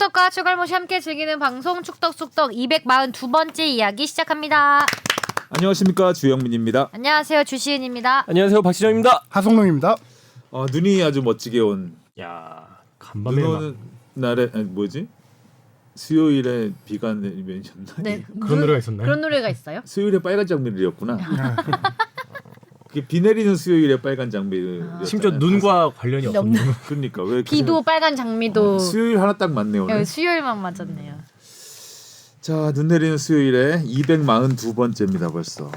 축덕과 추갈못이 함께 즐기는 방송 축덕숙덕 242번째 이야기 시작합니다. 안녕하십니까, 주영민입니다. 안녕하세요, 주시은입니다. 안녕하세요, 박시정입니다. 하성룡입니다. 눈이 아주 멋지게 온. 야, 간밤에 눈 오는 날에 뭐지? 수요일에 비가 내리면이었나? 네, 그런 노래가 있었나요? 그런 노래가 있어요? 수요일에 빨간 장미를이었구나. 그게 비 내리는 수요일에 빨간 장미를. 심지어 눈과 관련이 없는. 그러니까 왜 비도 빨간 장미도 수요일 하나 딱 맞네요. 오늘. 수요일만 맞았네요. 자, 눈 내리는 수요일에 242번째입니다 벌써.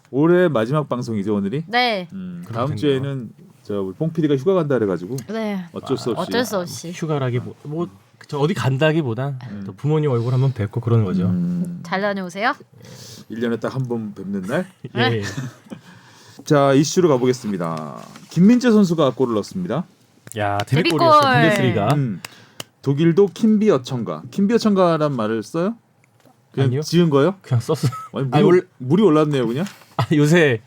올해 마지막 방송이죠 오늘이? 네. 다음 주에는 우리 뽕 PD가 휴가 간다 그래가지고 네. 어쩔 수 없이. 휴가라기 저 어디 간다기보단 또 부모님 얼굴 한번 뵙고 그러는 거죠. 잘 다녀오세요. 1년에 딱 한 번 뵙는 날. 예. 자, 이슈로 가보겠습니다. 김민재 선수가 골을 넣었습니다. 야, 데뷔골. 데뷔골이었어 분데스리가. 독일도 킴비어천가. 킴비어천가란 말을 써요? 그냥 아니요. 지은 거요? 그냥 썼어. 아니, 물이 올랐네요 그냥. 요새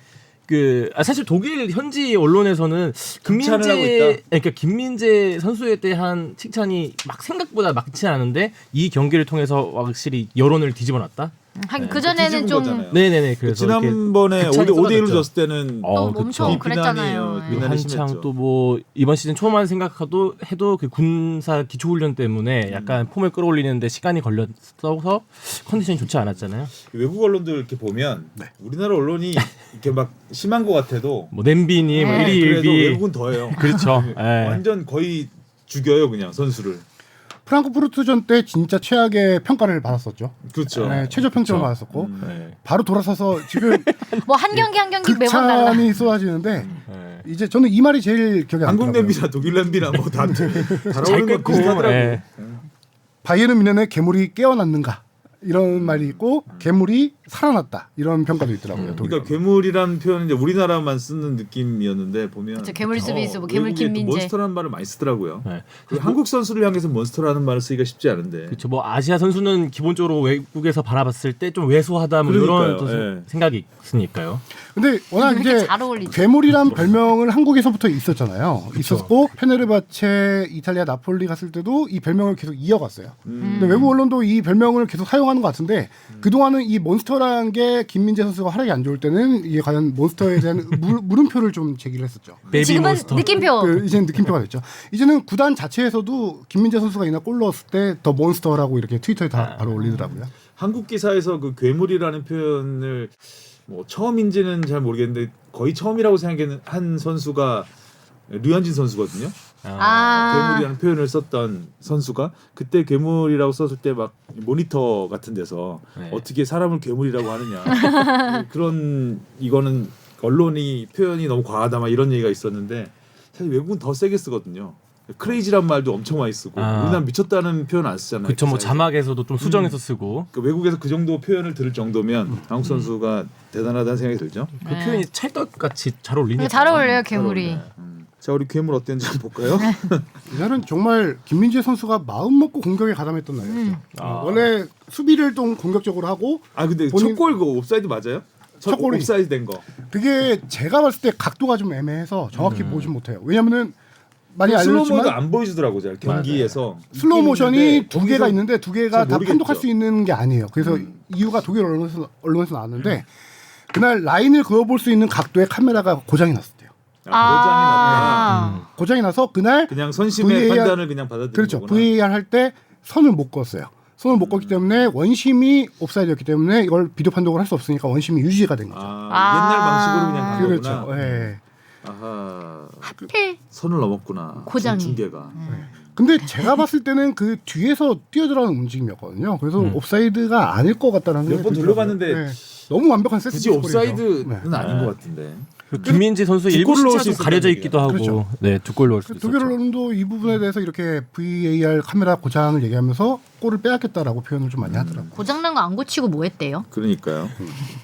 사실 독일 현지 언론에서는 극찬을 하고 김민재, 있다. 그러니까 김민재 선수에 대한 칭찬이 막 생각보다 많지 않은데 이 경기를 통해서 확실히 여론을 뒤집어놨다. 하긴 그 전에는 뒤집은 좀 거잖아요. 네네네. 그래서 지난번에 극찬이 5대1로 쏟아졌죠. 졌을 때는 엄청 이 그랬잖아요. 비난이 한창 심했죠. 또 뭐 이번 시즌 초만 생각해도 그 군사 기초훈련 때문에 약간 폼을 끌어올리는데 시간이 걸려서 컨디션이 좋지 않았잖아요. 외국 언론들 이렇게 보면 우리나라 언론이 이렇게 막 심한 것 같아도 뭐 냄비니 뭐 네. 일이 그래도 일비 외국은 더해요. 그렇죠. 예. 완전 거의 죽여요 그냥 선수를. 프랑크푸르트전 때 진짜 최악의 평가를 받았었죠. 그렇죠. 네, 최저 평점을 그렇죠. 받았었고 네. 바로 돌아서서 지금 뭐 한 경기 한 경기 매번 달라. 극찬이 쏟아지는데 네. 이제 저는 이 말이 제일 기억에 한국 남더라고요. 냄비나 독일 냄비나 뭐다 잘 다뤄오는 건 끓고, 비슷하더라고. 예. 바이에른 뮌헨의 괴물이 깨어났는가 이런 말이 있고 괴물이 살아났다 이런 평가도 있더라고요. 독일. 그러니까 괴물이라는 표현은 이제 우리나라만 쓰는 느낌이었는데 보면 그렇죠. 괴물 수비수, 뭐 괴물 외국에 또 김민재. 몬스터라는 말을 많이 쓰더라고요. 네. 그 한국 선수를 향해서 몬스터라는 말을 쓰기가 쉽지 않은데. 그렇죠. 뭐 아시아 선수는 기본적으로 외국에서 바라봤을 때 좀 왜소하다 뭐 이런 그러니까요. 또 예. 생각이 있으니까요. 근데 워낙 왜 이렇게 이제 잘 어울리지? 괴물이란 별명을 한국에서부터 있었잖아요. 있었고 페네르바체, 이탈리아 나폴리 갔을 때도 이 별명을 계속 이어갔어요. 근데 외국 언론도 이 별명을 계속 사용하는 것 같은데 그동안은 이 몬스터라는 게 김민재 선수가 활약이 안 좋을 때는 이게 과연 몬스터에 대한 물음표를 좀 제기를 했었죠. 베이비 지금은 몬스터. 느낌표. 이제는 느낌표가 됐죠. 이제는 구단 자체에서도 김민재 선수가 이날 골 넣었을 때 더 몬스터라고 이렇게 트위터에 다 바로 올리더라고요. 한국 기사에서 그 괴물이라는 표현을 뭐 처음인지는 잘 모르겠는데 거의 처음이라고 생각하는 한 선수가 류현진 선수거든요. 괴물이라는 표현을 썼던 선수가 그때 괴물이라고 썼을 때 막 모니터 같은 데서 네. 어떻게 사람을 괴물이라고 하느냐 그런 이거는 언론이 표현이 너무 과하다 막 이런 얘기가 있었는데 사실 외국은 더 세게 쓰거든요. 크레이지란 말도 엄청 많이 쓰고 우리나라 미쳤다는 표현 안 쓰잖아요. 그렇죠. 뭐 기사에서. 자막에서도 좀 수정해서 쓰고 그 외국에서 그 정도 표현을 들을 정도면 한국 선수가 대단하다는 생각이 들죠. 그 표현이 찰떡같이 잘 어울리니까. 잘 어울려요, 괴물이. 자, 우리 괴물 어땠는지 한번 볼까요? 이날은 정말 김민재 선수가 마음 먹고 공격에 가담했던 날이었죠. 원래 수비를 좀 공격적으로 하고 아 근데 첫 골 그 옵사이드 맞아요? 첫 골이. 옵사이드 된 거. 그게 제가 봤을 때 각도가 좀 애매해서 정확히 보진 못해요. 왜냐면은 많이 슬로우모도 알려졌지만 안 보여주더라고 제가 경기에서. 슬로우 모션이 있는데 두 개가 있는데 두 개가 잘 다 모르겠죠. 판독할 수 있는 게 아니에요. 그래서 이유가 독일 언론에서 나왔는데 그날 라인을 그어볼 수 있는 각도의 카메라가 고장이 났었대요. 고장이 나서 그날 그냥 선심의 VAR 판단을 그냥 받아들인 그렇죠. 거구나. VAR 할 때 선을 못 그었어요. 선을 못 걷기 때문에 원심이 옵사이드였기 때문에 이걸 비디오 판독을 할 수 없으니까 원심이 유지가 된 거죠. 옛날 방식으로 그냥 간 그렇죠. 거구나. 예. 아하. 하필 선을 넘었구나. 고장이. 중계가. 근데 제가 봤을 때는 그 뒤에서 뛰어들어가는 움직임이었거든요. 그래서 옵사이드가 아닐 것 같다는 몇 번 돌려봤는데 너무 완벽한 세트 굳이 옵사이드는 아닌 것 같은데. 그 김민재 선수 두 일부 골 넣을 수 숫자도 있었다는 가려져 얘기야. 있기도 하고 그렇죠. 네, 두 골 넣을 수 독일 있었죠. 언론도 이 부분에 대해서 이렇게 VAR 카메라 고장을 얘기하면서 골을 빼앗겼다라고 표현을 좀 많이 하더라고요. 고장난 거 안 고치고 뭐 했대요? 그러니까요.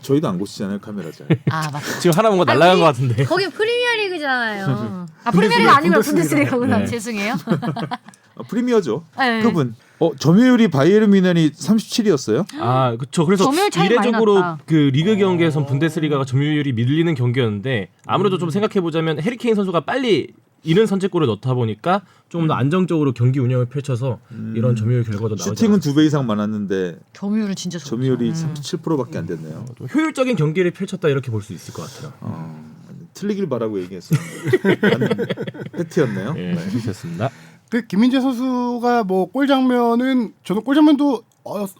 저희도 안 고치잖아요 카메라 잘. 아, 맞다. 지금 하나 뭔가 날라간 것 같은데. 거기 프리미어 리그잖아요. 아, 프리미어리가 아니면 분데스리가구나. 네. 죄송해요. 프리미어죠. 네. 그분. 점유율이 바이에른 뮌헨이 37이었어요. 아, 그렇죠. 그래서 점유율 차이 많이 이례적으로 났다. 그 리그 경기에선 분데스리가가 점유율이 밀리는 경기였는데 아무래도 좀 생각해 보자면 해리케인 선수가 빨리 이른 선제골을 넣다 보니까 조금 더 안정적으로 경기 운영을 펼쳐서 이런 점유율 결과도 나오지 슈팅은 않았습니다. 2배 이상 많았는데 점유율은 진짜 좋죠. 점유율이 37%밖에 안 됐네요. 또 효율적인 경기를 펼쳤다 이렇게 볼 수 있을 것 같아요. 틀리길 바라고 얘기했었는데 팩트였네요. 예, 그렇습니다. 그 김민재 선수가 뭐 골 장면은 저도 골 장면도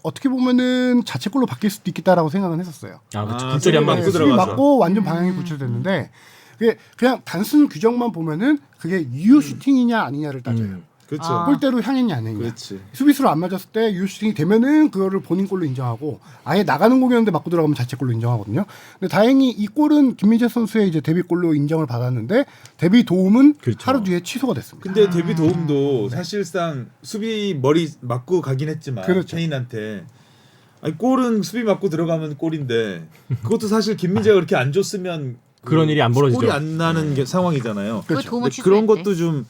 어떻게 보면은 자책골로 바뀔 수도 있겠다라고 생각은 했었어요. 아, 그렇죠. 아, 굴절이 한방 네, 수비 들어가죠. 맞고 완전 방향이 구출됐는데 그게 그냥 단순 규정만 보면은 그게 유효 슈팅이냐 아니냐를 따져요. 그렇죠. 아. 골대로 향했냐 안 했냐. 그렇지. 수비수로 안 맞았을 때 유효 슈팅이 되면은 그거를 본인 골로 인정하고 아예 나가는 공이었는데 맞고 들어가면 자책골로 인정하거든요. 근데 다행히 이 골은 김민재 선수의 이제 데뷔골로 인정을 받았는데 데뷔 도움은 그렇죠. 하루 뒤에 취소가 됐습니다. 근데 데뷔 도움도 사실상 수비 머리 맞고 가긴 했지만 그렇죠. 케인한테 아니 골은 수비 맞고 들어가면 골인데 그것도 사실 김민재가 그렇게 안 줬으면 그런 일이 안 벌어지죠. 골이 안 나는 게 상황이잖아요. 그 도움을 근데 그런 취소했대. 것도 좀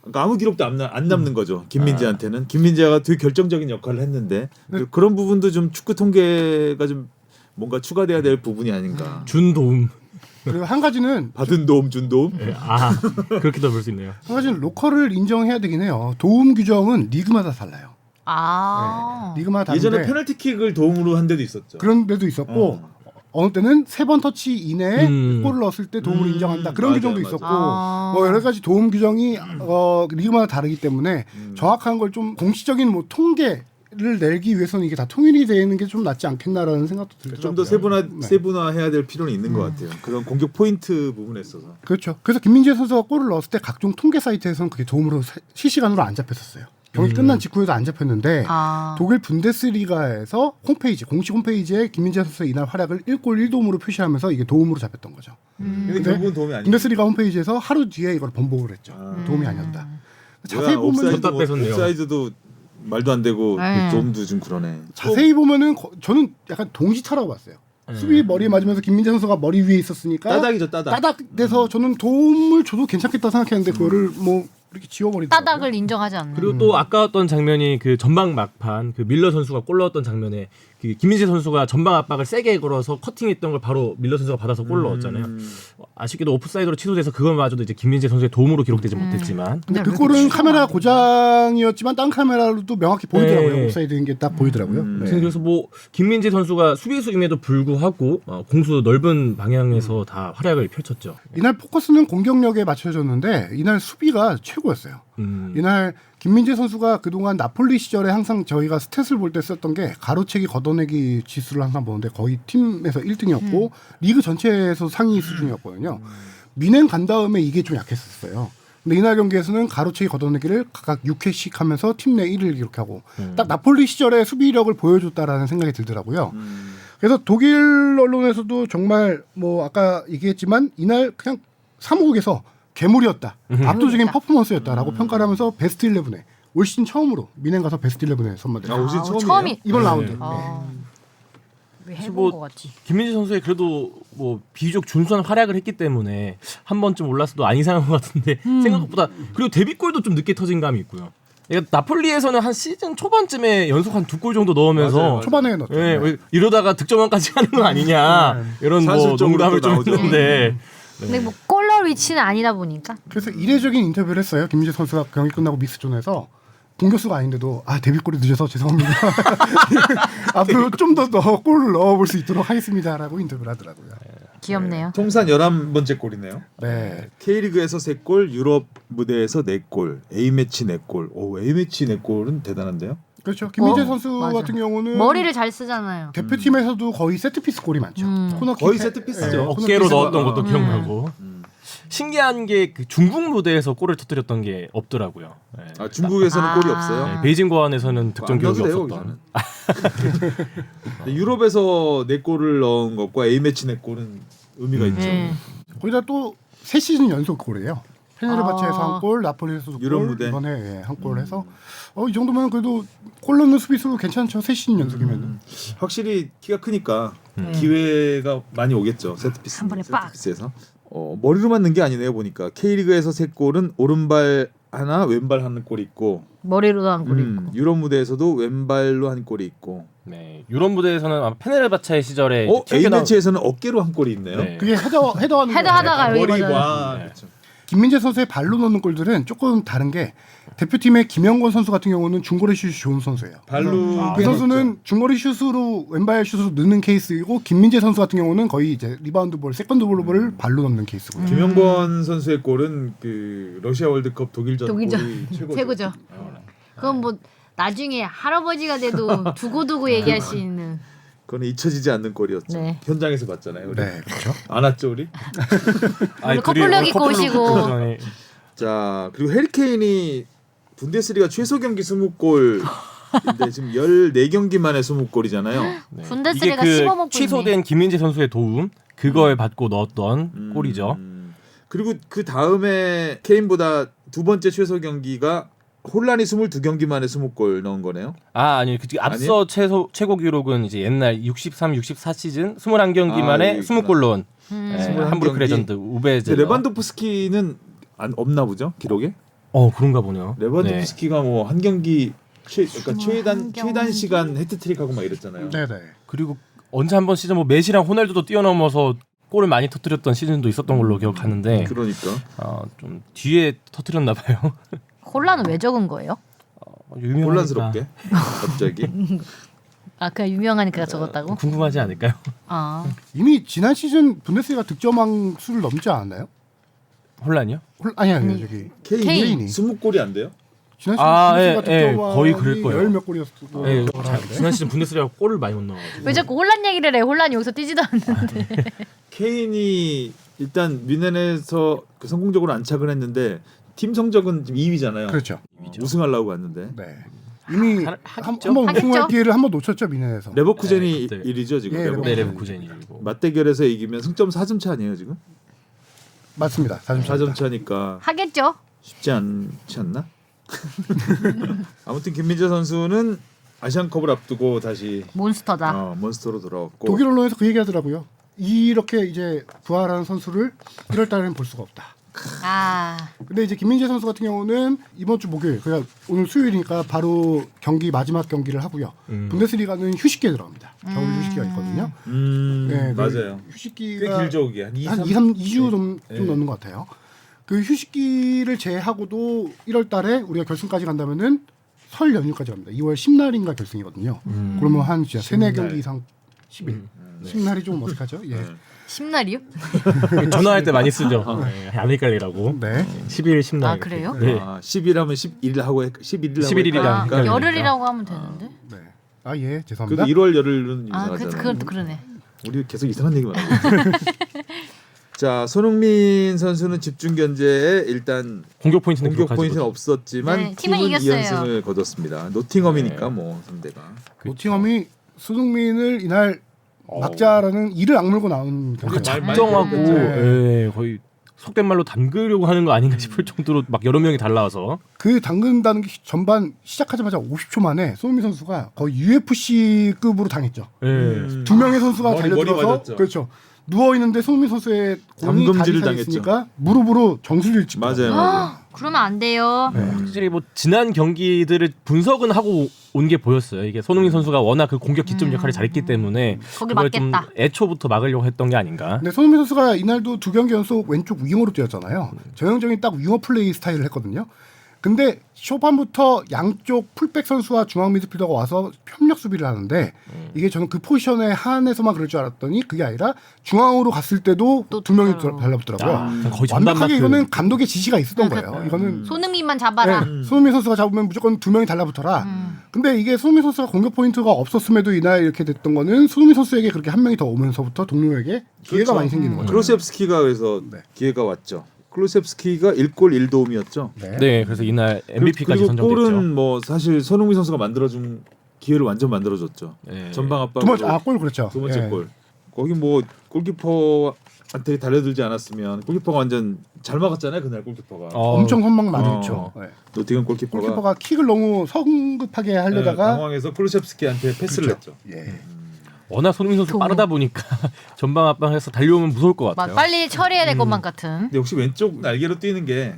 그러니까 아무 기록도 안 남는 거죠. 김민재한테는 김민재가 되게 결정적인 역할을 했는데 그런 부분도 좀 축구 통계가 좀 뭔가 추가돼야 될 부분이 아닌가. 준 도움. 그리고 한 가지는 받은 도움 준 도움. 예, 아 그렇게도 볼 수 있네요. 한 가지는 로컬을 인정해야 되긴 해요. 도움 규정은 리그마다 달라요. 아. 리그마다 다른데 예전에 페널티킥을 도움으로 한 데도 있었죠. 그런 데도 있었고 어느 때는 3번 터치 이내에 골을 넣었을 때 도움을 인정한다 그런 맞아요, 규정도 맞아요. 있었고 아. 뭐 여러 가지 도움 규정이 리그마다 다르기 때문에 정확한 걸 좀 공식적인 뭐 통계를 내기 위해서는 이게 다 통일이 되는 게 좀 낫지 않겠나라는 생각도 들더라고요. 좀 더 세분화해야 될 필요는 있는 것 같아요. 그런 공격 포인트 부분에 있어서. 그렇죠. 그래서 김민재 선수가 골을 넣었을 때 각종 통계 사이트에서는 그게 도움으로 실시간으로 안 잡혔었어요. 경기 끝난 직후에도 안 잡혔는데 아. 독일 분데스리가에서 홈페이지 공식 홈페이지에 김민재 선수의 이날 활약을 1골 1도움으로 표시하면서 이게 도움으로 잡혔던 거죠. 근데 결국은 도움이 아니에요. 분데스리가 홈페이지에서 하루 뒤에 이걸 번복을 했죠. 도움이 아니었다. 자세히 보면 졌다 뺏었네요. 옵사이드도 말도 안 되고 네. 도움도 좀 그러네. 자세히 보면은 저는 약간 동시타라고 봤어요. 수비 머리에 맞으면서 김민재 선수가 머리 위에 있었으니까 따닥이죠, 따닥. 따닥돼서 저는 도움을 줘도 괜찮겠다 생각했는데 그거를 뭐 이렇게 지워버리더라고요. 따닥을 인정하지 않는. 그리고 또 아까웠던 장면이 그 전방 막판 그 밀러 선수가 골 넣었던 장면에 그 김민재 선수가 전방 압박을 세게 걸어서 커팅했던 걸 바로 밀러 선수가 받아서 골 넣었잖아요. 아쉽게도 오프사이드로 취소돼서 그것마저도 이제 김민재 선수의 도움으로 기록되지 못했지만 근데 왜 그 그렇게 골은 취소가 카메라 안 되지? 고장이었지만 딴 카메라로도 명확히 보이더라고요. 네. 옵사이드인 게 딱 보이더라고요. 네. 그래서 뭐 김민재 선수가 수비수임에도 불구하고 공수 넓은 방향에서 다 활약을 펼쳤죠. 이날 포커스는 공격력에 맞춰졌는데 이날 수비가 최고였어요. 이날 김민재 선수가 그동안 나폴리 시절에 항상 저희가 스탯을 볼 때 썼던 게 가로채기 걷어내기 지수를 항상 보는데 거의 팀에서 1등이었고 리그 전체에서 상위 수준이었거든요. 민행 간 다음에 이게 좀 약했었어요. 근데 이날 경기에서는 가로채기 걷어내기를 각각 6회씩 하면서 팀 내 1위를 기록하고 딱 나폴리 시절의 수비력을 보여줬다라는 생각이 들더라고요. 그래서 독일 언론에서도 정말 뭐 아까 얘기했지만 이날 그냥 사무국에서 괴물이었다. 압도적인 퍼포먼스였다라고 평가를 하면서 베스트 11에 올 시즌 처음으로 민행 가서 베스트 11에 선발됐어요. 올 시즌 처음이에요? 처음이. 이번 라운드. 아. 왜 해본 뭐 것 같지? 김민재 선수의 그래도 뭐 비교적 준수한 활약을 했기 때문에 한 번쯤 올랐어도 안 이상한 것 같은데 생각보다 그리고 데뷔골도 좀 늦게 터진 감이 있고요. 그러니까 나폴리에서는 한 시즌 초반쯤에 연속 한 2골 정도 넣으면서 맞아요. 초반에 넣었죠. 예, 왜 이러다가 득점왕까지 하는 거 아니냐 이런 뭐 산술적으로 농담을 또 좀 나오죠. 했는데 근데 뭐 골러 위치는 아니다 보니까. 그래서 이례적인 인터뷰를 했어요. 김민재 선수가 경기 끝나고 미스존에서 공격수가 아닌데도 데뷔골이 늦어서 죄송합니다. 앞으로 좀 더 골을 넣어볼 수 있도록 하겠습니다라고 인터뷰를 하더라고요. 귀엽네요. 통산 11번째 골이네요. 네. K리그에서 3골, 유럽 무대에서 4골, A매치 4골. 오, A매치 4골은 대단한데요. 그렇죠. 김민재 선수 맞아. 같은 경우는 머리를 잘 쓰잖아요. 대표팀에서도 거의 세트피스 골이 많죠. 코너킥 거의 세트피스죠. 어깨로 코너킥에서- 넣었던 것도 어. 기억나고 신기한 게 그 중국 무대에서 골을 터뜨렸던 게 없더라고요. 예. 아, 중국에서는 아. 골이 없어요. 네, 베이징 고안에서는 득점 안 기록이 넣어도 돼요, 없었던. 근데 유럽에서 4골을 넣은 것과 A매치 4골은 의미가 있죠. 거기다 또 3시즌 연속 골이에요. 페네르바체에서 아. 한 골, 나폴리에서 유럽 2골, 무대. 이번에 한 골 해서 이 정도면 그래도 골 넣는 수비수 괜찮죠. 3시즌 연속이면. 확실히 키가 크니까 네. 기회가 많이 오겠죠. 세트피스. 한 번에 빡. 세트피스에서. 머리로 맞는 게 아니네요. 보니까 K리그에서 3골은 오른발 하나, 왼발 한 골이 있고 머리로도 한 골이 있고. 유럽 무대에서도 왼발로 한 골이 있고. 네, 유럽 무대에서는 아마 페네르바체 시절에 A매치에서는 어깨로 한 골이 있네요. 네. 그게 헤더하는 거예요. 헤더하다가 여기 머리 맞아요. 와. 네. 그렇죠. 김민재 선수의 발로 넣는 골들은 조금 다른 게 대표팀의 김영권 선수 같은 경우는 중거리 슛이 좋은 선수예요. 발로 그 선수는 중거리 슛으로 왼발 슛으로 넣는 케이스이고 김민재 선수 같은 경우는 거의 이제 리바운드 볼, 세컨드 볼을 발로 넣는 케이스고요. 김영권 선수의 골은 그 러시아 월드컵 독일전 독일전 골이 최고죠. 그건 뭐 나중에 할아버지가 돼도 두고두고 얘기할 수 있는. 그건 잊혀지지 않는 골이었죠. 네. 현장에서 봤잖아요. 우리. 네, 그렇죠. 안 왔죠 우리? 오늘 커플룩 입고 오시고. 자 그리고 해리케인이 분데스리가 최소 경기 20골인데 지금 14경기 만에 20골이잖아요. 이게 분데스리가 그 씹어먹고 취소된 김민재 선수의 도움 그걸 받고 넣었던 골이죠. 그리고 그 다음에 케인보다 두 번째 최소 경기가 혼란이 22경기 만에 20골 넣은 거네요. 아니 그 앞서 최고 기록은 이제 옛날 63, 64 시즌 21경기 만에 20골 넣은 함부르크 레전드 우베제. 레반도프스키는 없나 보죠 기록에? 그런가 보네요. 레반도프스키가 뭐 한 경기 최단 시간 해트트릭하고 막 이랬잖아요. 네. 그리고 언제 한번 시즌 뭐 메시랑 호날두도 뛰어넘어서 골을 많이 터뜨렸던 시즌도 있었던 걸로 기억하는데 그러니까 좀 뒤에 터뜨렸나 봐요. 혼란은 왜 적은 거예요? 유명하니까. 혼란스럽게 갑자기. 아 그냥 유명하니까 적었다고? 궁금하지 않을까요? 아 이미 지난 시즌 분데스리가 득점왕 수를 넘지 않았나요? 혼란이요? 아니 저기 케인이 20골이 안 돼요? 지난 시즌 분데스리가 예, 득점왕이 거의 그럴 거예요. 열몇 골이었고 네, 지난 시즌 분데스리가 골을 많이 못 넣어가지고. 왜 자꾸 혼란 얘기를 해? 혼란이 여기서 뛰지도 않는데. 케인이 일단 미넨에서 성공적으로 안착을 했는데 팀 성적은 지금 2위잖아요. 그렇죠. 우승하려고 갔는데 네. 이미 하겠죠. 한번 하겠죠. 우승할 기회를 한번 놓쳤죠 미넨에서. 레버쿠젠이 네, 1위죠 지금. 예, 네, 레버쿠젠이고. 맞대결에서 이기면 승점 4점 차 아니에요 지금? 맞습니다. 4점 차니까 하겠죠. 쉽지 않지 않나? 아무튼 김민재 선수는 아시안컵을 앞두고 다시 몬스터다. 몬스터로 돌아왔고 독일 언론에서 그 얘기하더라고요. 이렇게 이제 부활하는 선수를 1월 달에는 볼 수가 없다. 아 근데 이제 김민재 선수 같은 경우는 이번 주 목요일, 그러니까 오늘 수요일이니까 바로 경기 마지막 경기를 하고요. 분데스리가는 휴식기에 들어갑니다. 겨울 휴식기가 있거든요. 네, 그 맞아요. 휴식기가 꽤 길죠 그게 한 2, 한 2주 좀 넘는 것 같아요. 그 휴식기를 제하고도 1월 달에 우리가 결승까지 간다면은 설 연휴까지 갑니다. 2월 10날인가 결승이거든요. 그러면 한 진짜 3, 4경기 이상 10일. 10날이 좀 어색하죠? 예. 10날이요? 전화할 때 많이 쓰죠. 안 헷갈리라고. 네. 10일 10날. 아, 그래요? 네. 10일 하면 11일 하고 11일 11일 이라. 아, 그러니까. 열흘이라고 하면 되는데. 네. 아, 예. 죄송합니다. 그래도 1월 열흘은 아 이상하잖아요. 그것도 그러네. 우리 계속 이상한 얘기만 하고. 자, 손흥민 선수는 집중 견제에 일단 공격 포인트는 공격 기록하지 포인트는 못했죠. 없었지만 네, 팀은 팀은 이겼어요. 2연승을 거뒀습니다. 노팅엄이니까 뭐 상대가. 노팅엄이 손흥민을 이날 막자라는 이를 악물고 나온 경기. 작정하고 네. 거의 속된 말로 담그려고 하는 거 아닌가 싶을 정도로 막 여러 명이 달라와서 그 담근다는 게 전반 시작하자마자 50초 만에 손흥민 선수가 거의 UFC급으로 당했죠. 두 명의 선수가 머리 달려들어서 맞았죠. 그렇죠. 누워 있는데 손흥민 선수의 공이 담금질을 다리 사이에 있으니까 무릎으로 정수리를 찍고. 맞아요. 그러면 안 돼요. 확실히 뭐 지난 경기들을 분석은 하고 온 게 보였어요. 이게 손흥민 선수가 워낙 그 공격 기점 역할을 잘했기 때문에 거기 그걸 좀 맞겠다. 애초부터 막으려고 했던 게 아닌가. 근데 손흥민 선수가 이날도 2경기 연속 왼쪽 윙어로 뛰었잖아요. 전형적인 딱 윙어 플레이 스타일을 했거든요. 근데 초반부터 양쪽 풀백 선수와 중앙 미드필더가 와서 협력 수비를 하는데 이게 저는 그 포지션에 한해서만 그럴 줄 알았더니 그게 아니라 중앙으로 갔을 때도 또 두 명이 따로. 달라붙더라고요. 거의 전담 완벽하게 마크. 이거는 감독의 지시가 있었던 거예요. 이거는 손흥민만 잡아라. 네, 손흥민 선수가 잡으면 무조건 두 명이 달라붙어라. 근데 이게 손흥민 선수가 공격 포인트가 없었음에도 이날 이렇게 됐던 거는 손흥민 선수에게 그렇게 한 명이 더 오면서부터 동료에게 기회가 그렇죠. 많이 생기는 거죠. 클로셉스키가 그래서 네. 기회가 왔죠. 클로셉스키가 1골 1도움이었죠. 네, 그래서 이날 MVP까지 그리고 선정됐죠. 골은 뭐 사실 손흥민 선수가 만들어준 기회를 완전 만들어줬죠. 네. 전방 두 압박으로 번째 골 그렇죠. 두 번째 예. 골. 거기 뭐 골키퍼한테 달려들지 않았으면 골키퍼가 완전 잘 막았잖아요 그날 골키퍼가. 엄청 선망 많이 했죠. 네. 노팅엄 골키퍼가 골키퍼가 킥을 너무 성급하게 하려다가 당황해서 클로셉스키한테 패스를 그렇죠. 했죠. 예. 워낙 손흥민 선수 빠르다 보니까 전방 압박해서 달려오면 무서울 것 같아요. 빨리 처리해야 될 것만 같은. 근데 역시 왼쪽 날개로 뛰는 게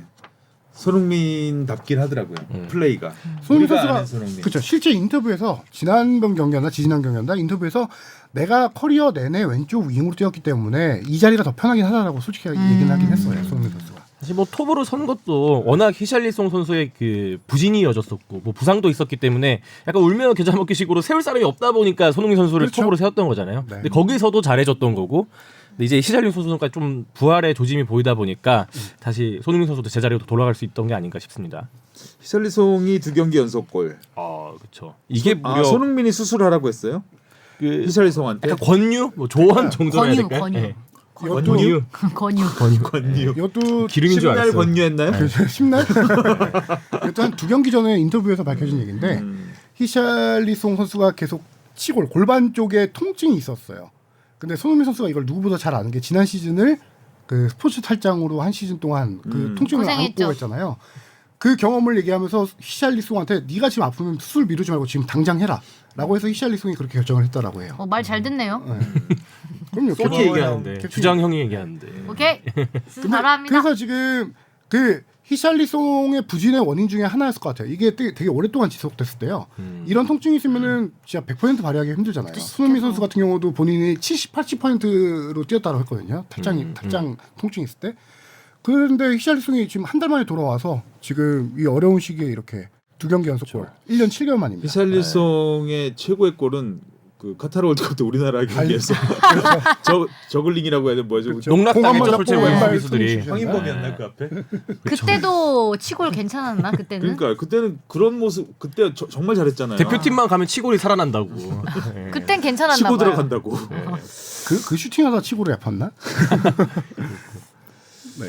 손흥민답긴 하더라고요. 플레이가. 손흥민 우리가 선수가 아는 손흥민. 그렇죠. 실제 인터뷰에서 지난번 경기였나 지지난 경기였나 인터뷰에서 내가 커리어 내내 왼쪽 윙으로 뛰었기 때문에 이 자리가 더 편하긴 하다라고 솔직히 얘기는 하긴 했어요. 손흥민 선수가. 사실 뭐 톱으로 선 것도 워낙 히샬리송 선수의 그 부진이 이어졌었고 뭐 부상도 있었기 때문에 약간 울며 겨자 먹기식으로 세울 사람이 없다 보니까 손흥민 선수를 그렇죠. 톱으로 세웠던 거잖아요. 네. 근데 거기서도 잘해줬던 거고. 근데 이제 히샬리송 선수가 좀 부활의 조짐이 보이다 보니까 다시 손흥민 선수도 제자리로 돌아갈 수 있던 게 아닌가 싶습니다. 히샬리송이 2경기 연속골. 아 그렇죠. 이게 무려 손흥민이 수술하라고 했어요? 그 히샬리송한테? 약간 권유, 뭐 조언 정도 해야 될까요? 권유. 네. 권유? 권유. 이것도 기름인 줄 10날 알았어요. 권유했나요? 10날? 이것도 한 2경기 전에 인터뷰에서 밝혀진 얘기인데 히샬리송 선수가 계속 치골 골반 쪽에 통증이 있었어요. 근데 손흥민 선수가 이걸 누구보다 잘 아는 게 지난 시즌을 그 스포츠 탈장으로 한 시즌 동안 그 통증을 고생했죠. 안고 했잖아요. 그 경험을 얘기하면서 히샬리송한테 네가 지금 아프면 수술 미루지 말고 지금 당장 해라 라고 해서 히샬리송이 그렇게 결정을 했더라고요. 말 잘 듣네요. 그럼요. 소니 얘기하는데 캡틴. 주장 형이 얘기하는데 오케이. 근데 바라합니다. 그래서 지금 그 히샬리송의 부진의 원인 중에 하나였을 것 같아요. 이게 되게 오랫동안 지속됐을 때요. 이런 통증이 있으면은 진짜 100% 발휘하기 힘들잖아요. 손흥민 선수 같은 경우도 본인이 70, 80%로 뛰었다고 했거든요. 탈장 통증이 있을 때. 그런데 히샬리송이 지금 한 달 만에 돌아와서 지금 이 어려운 시기에 이렇게 2경기 연속골, 1년 7개월 만입니다. 히샬리송의 최고의 골은 그 카타르 월드컵 때 우리나라 경기에서 저글링이라고 해야 돼 뭐죠? 그렇죠. 농락당했죠, 공항만 솔직히 잡고 외국 왼발 선수들이. 손을 주지 않나? 황인범이었나 그 앞에? 그때도 치골 괜찮았나 그때는? 그러니까 그때는 그런 모습 그때 정말 잘했잖아요. 대표팀만 가면 치골이 살아난다고. 네. 그땐 괜찮았나 치고 봐요. 들어간다고. 그 슈팅하다 치고로 아팠나? 네.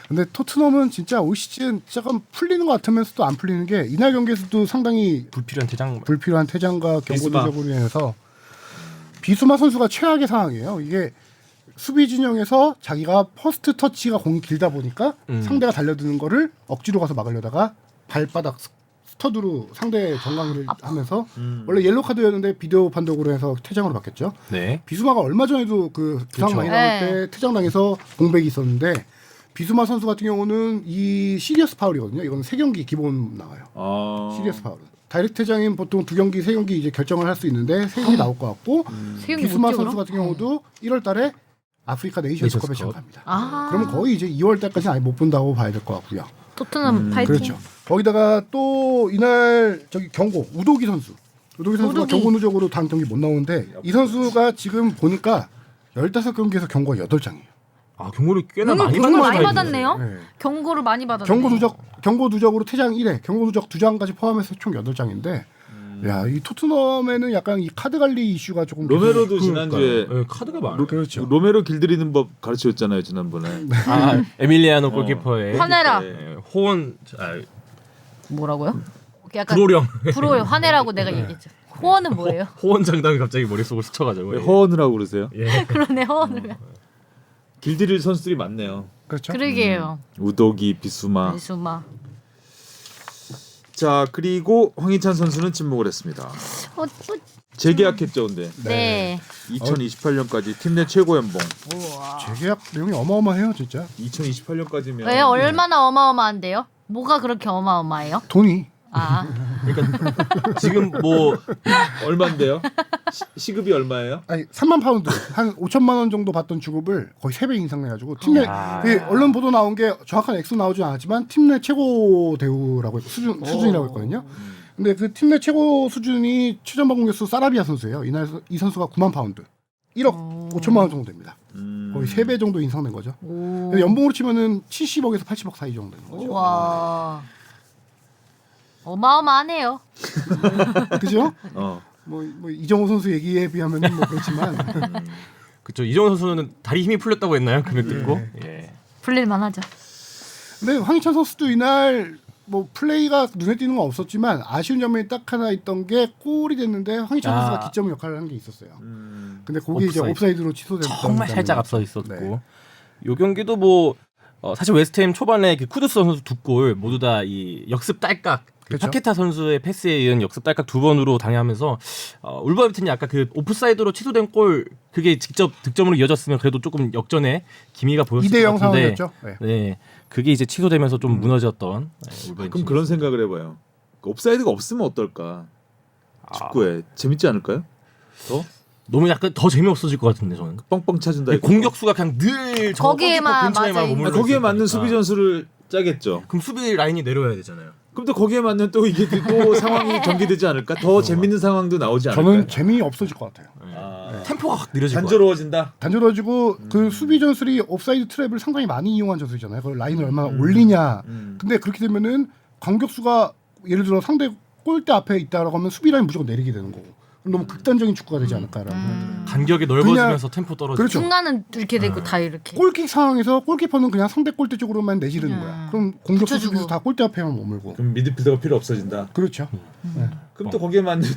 근데 토트넘은 진짜 올 시즌 조금 풀리는 것 같으면서도 안 풀리는 게 이날 경기에서도 상당히 불필요한 퇴장. 퇴장과 경고 누적으로 인해서 비수마 선수가 최악의 상황이에요. 이게 수비 진영에서 자기가 퍼스트 터치가 공이 길다 보니까 상대가 달려드는 거를 억지로 가서 막으려다가 발바닥 스터드로 상대 정강이를 하면서 원래 옐로 카드였는데 비디오 판독으로 해서 퇴장으로 바뀌었죠. 네. 비수마가 얼마 전에도 그 부상 그렇죠. 많이 나올 때 퇴장당해서 공백이 있었는데 비수마 선수 같은 경우는 이 시리어스 파울이거든요. 이건 3경기 기본 나와요. 시리어스 파울은. 다이렉트 퇴장인 보통 2경기, 3경기 이제 결정을 할 수 있는데 3경기 나올 것 같고 비수마 선수 같은 경우도 1월 달에 아프리카 네이션스컵에 참가합니다. 그러면 거의 이제 2월 달까지는 아예 못 본다고 봐야 될 것 같고요. 토트넘 파이팅. 그렇죠. 거기다가 또 이날 저기 경고 우도기 선수가 경고 누적으로 다음 경기 못 나오는데 이 선수가 지금 보니까 15경기에서 경고가 8장이에요. 아 경고를 꽤나 많이 경고를 받는 많이 받았네요. 네. 경고를 많이 받았네. 경고 누적으로 퇴장 1회, 경고 누적 2장까지 포함해서 총 8장인데 야, 이 토트넘에는 약간 이 카드 관리 이슈가 조금 로메로도 지난주에 네, 카드가 많아. 그렇죠. 로메로 길들이는 법 가르쳐줬잖아요 지난번에. 아 에밀리아노 골키퍼의 화내라. 호언 뭐라고요? 약간 불호령. 불호요. 화내라고 내가 얘기했죠. 호언은 뭐예요? 호언 장담이 갑자기 머릿속으로 스쳐가지고. 왜 허언을 하고 그러세요? 예. 그러네 호언을. 길들일 선수들이 많네요. 그렇죠. 그러게요. 우도기, 비수마. 비수마. 자 그리고 황희찬 선수는 침묵을 했습니다. 재계약했죠, 근데 네. 2028년까지 팀 내 최고 연봉. 재계약 내용이 어마어마해요, 진짜. 2028년까지면 왜요? 얼마나 어마어마한데요? 뭐가 그렇게 어마어마해요? 돈이 그러니까 지금 뭐 얼마인데요? 시급이 얼마예요? 아니 3만 파운드 한 5천만 원 정도 받던 주급을 거의 3배 인상 해가지고 팀내 언론 보도 나온 게 정확한 액수 나오진 않았지만 팀 내 최고 대우라고 수준이라고 했거든요. 근데 그 팀 내 최고 수준이 최전 방공격수 사라비아 선수예요. 이날 이 선수가 9만 파운드 1억 5천만 원 정도 됩니다. 거의 3배 정도 인상된 거죠. 연봉으로 치면은 70억에서 80억 사이 정도 되는 거죠. 와. 어마어마하네요. 그죠? 어. 뭐 이정호 선수 얘기에 비하면은 뭐 그렇지만 그렇죠. 이정호 선수는 다리 힘이 풀렸다고 했나요? 금액 듣고. 예. 풀릴만 하죠. 근데 황희찬 선수도 이날 뭐 플레이가 눈에 띄는 건 없었지만 아쉬운 점이 딱 하나 있던 게 골이 됐는데 황희찬 선수가 기점 역할을 한 게 있었어요. 근데 그게 이제 옵사이드로 취소됐다. 정말 살짝 앞서 있었고. 네. 요 경기도 뭐 사실 웨스트햄 초반에 그 쿠두스 선수 2골 모두 다 이 역습 딸깍 그렇죠. 파케타 선수의 패스에 의한 역습 딸깍 2번으로 당하면서 울버햄튼이 아까 그 오프사이드로 취소된 골 그게 직접 득점으로 이어졌으면 그래도 조금 역전에 기미가 보였을 2대0 것 같은데 상황이었죠. 네. 네. 그게 이제 취소되면서 좀 무너졌던 울버햄튼. 그럼 그런 생각을 해봐요. 옵사이드가 없으면 어떨까? 축구에 재밌지 않을까요? 더? 너무 약간 더 재미없어질 것 같은데 저는. 뻥뻥 차준다. 이거. 공격수가 그냥 늘 저 거기에만, 골키퍼 근처에만 맞아요. 머물러 거기에 있을 맞는 거니까. 수비 전술을 짜겠죠. 그럼 수비 라인이 내려와야 되잖아요. 그럼 또 거기에 맞는 또 이게 또 상황이 전개되지 않을까? 더 재밌는 상황도 나오지 않을까? 저는 재미 없어질 것 같아요. 템포가 확 느려질 것 같아요. 단조로워진다. 단조로워지고 그 수비 전술이 옵사이드 트랩을 상당히 많이 이용한 전술이잖아요. 그 라인을 얼마나 올리냐. 근데 그렇게 되면은 공격수가 예를 들어 상대 골대 앞에 있다라고 하면 수비 라인 무조건 내리게 되는 거고. 그럼 너무 극단적인 축구가 되지 않을까라는 생각이 들어요. 간격이 넓어지면서 템포 떨어지고. 그렇죠. 중간은 이렇게 되고 다 이렇게. 골킥 상황에서 골키퍼는 그냥 상대 골대 쪽으로만 내지르는 거야. 그럼 공격수 붙여주고. 수비수 다 골대 앞에만 머물고. 그럼 미드필더가 필요 없어진다. 그렇죠. 네. 그럼 또 거기에 맞는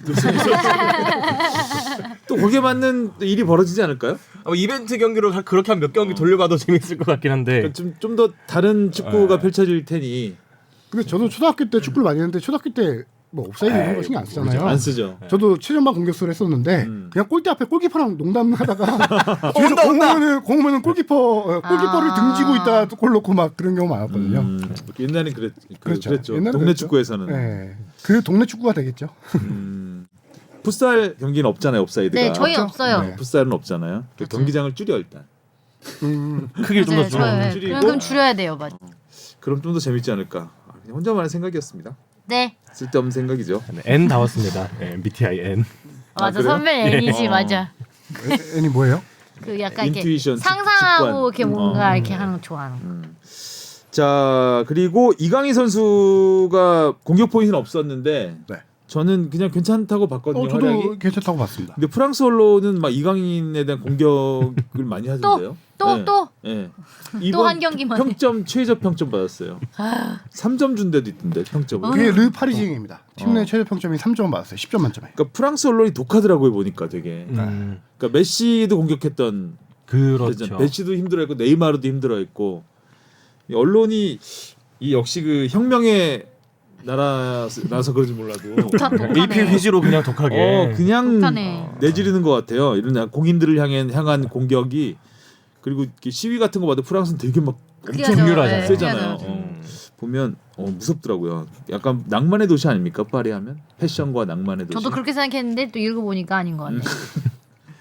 또 거기에 맞는 일이 벌어지지 않을까요? 이벤트 경기로 그렇게 한 몇 경기 돌려봐도 재밌을 것 같긴 한데. 그러니까 좀 더 다른 축구가 펼쳐질 테니. 근데 저도 초등학교 때 축구를 많이 했는데 초등학교 때 뭐 옵사이드 이런 거 신경 안 쓰잖아요. 안 쓰죠. 저도 7년반 공격수를 했었는데 그냥 골대 앞에 골키퍼랑 농담하다가 뒤에서 공 오면은 골키퍼를 등지고 있다 골 넣고 막 그런 경우 많았거든요. 옛날엔 그렇죠. 그랬죠. 옛날엔 동네 그랬죠. 축구에서는. 네. 그 동네 축구가 되겠죠. 풋살 경기는 없잖아요. 옵사이드가. 네, 저희 그렇죠? 없어요. 네. 풋살은 없잖아요. 그 경기장을 줄여 일단. 크기를 좀 더 맞아요. 줄여. 저희 줄이고. 그럼 줄여야 돼요, 맞아. 그럼 좀 더 재밌지 않을까. 그냥 혼자만의 생각이었습니다. 네, 쓸데없는 생각이죠. N 다웠습니다. MBTI N. 맞아. 그래요? 선배 N이지, 맞아. 애니 뭐예요? 그 약간 이렇게 인투이션, 상상하고 직관. 이렇게 뭔가 이렇게 하는 거 좋아하는 거. 자 그리고 이강인 선수가 공격 포인트는 없었는데 네. 저는 그냥 괜찮다고 봤거든요. 저도 활약이. 괜찮다고 봤습니다. 근데 프랑스 언론은 막 이강인에 대한 공격을 많이 하던데요. 또 네. 또 한 경기만 해. 평점 최저 평점 받았어요. 3점 준 데도 있던데 평점을. 어. 그게 르 파리징입니다. 팀 내 최저 평점이 3점 받았어요. 10점 만점에. 그러니까 프랑스 언론이 독하더라고요 보니까 되게. 그러니까 메시도 공격했던 그렇죠. 메시도 힘들어했고 네이마르도 힘들어했고 이 언론이 이 역시 그 혁명의 나라서 그런지 몰라도 AP 위주로 그냥 독하게. 그냥 독하네. 내지르는 것 같아요. 이런 공인들을 향한 공격이 그리고 이렇게 시위 같은 거 봐도 프랑스는 되게 막 그게 엄청 아주, 격렬하잖아요. 세잖아요. 네, 보면 무섭더라고요. 약간 낭만의 도시 아닙니까 파리하면 패션과 낭만의 도시. 저도 그렇게 생각했는데 또 읽어보니까 아닌 것 같네.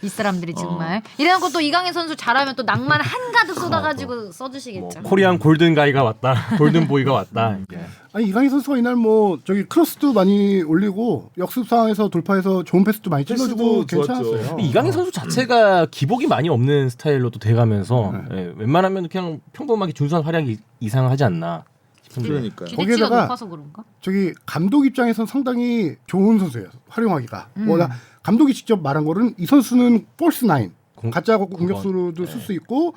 이 사람들이 정말 이래놓고 또 이강인 선수 잘하면 또 낭만 한가득 쏟아가지고 써주시겠죠. 코리안 골든 가이가 왔다. 골든 보이가 왔다. 아니 이강인 선수가 이날 뭐 저기 크로스도 많이 올리고 역습 상황에서 돌파해서 좋은 패스도 많이 찔러주고 패스도 좋았죠. 괜찮았어요. 이강인 선수 자체가 기복이 많이 없는 스타일로 또 돼가면서 웬만하면 그냥 평범하게 준수한 활약이 이상하지 않나 싶은데. 그러니까요. 기대치가 거기에다가 높아서 그런가? 저기 감독 입장에선 상당히 좋은 선수예요. 활용하기가. 워낙 감독이 직접 말한 거는 이 선수는 폴스 나인 가짜 공격수로도 쓸 수 있고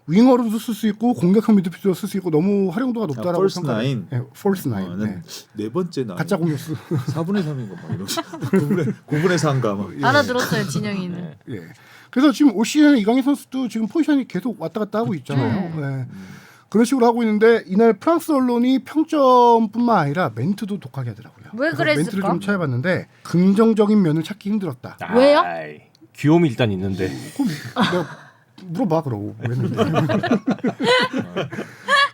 윙어로도 쓸 수 있고 공격형 미드필더로 쓸 수 있고 너무 활용도가 높다라고 폴스 평가해요. 나인? 네, 폴스 나인. 네. 네 번째 나. 가짜 공격수. 4분의 3인 거 막 이런. 9분의 4인가 막. 알아들었어요, 진영이는. 예. 그래서 지금 올 시즌에 이강인 선수도 지금 포지션이 계속 왔다 갔다 하고 있잖아요. 네. 그런 식으로 하고 있는데 이날 프랑스 언론이 평점뿐만 아니라 멘트도 독하게 하더라고요. 왜 그래서 그랬을까? 멘트를 좀 찾아봤는데 긍정적인 면을 찾기 힘들었다. 왜요? 아이, 귀여움이 일단 있는데. 그럼 내가 물어봐 그러고 했는데.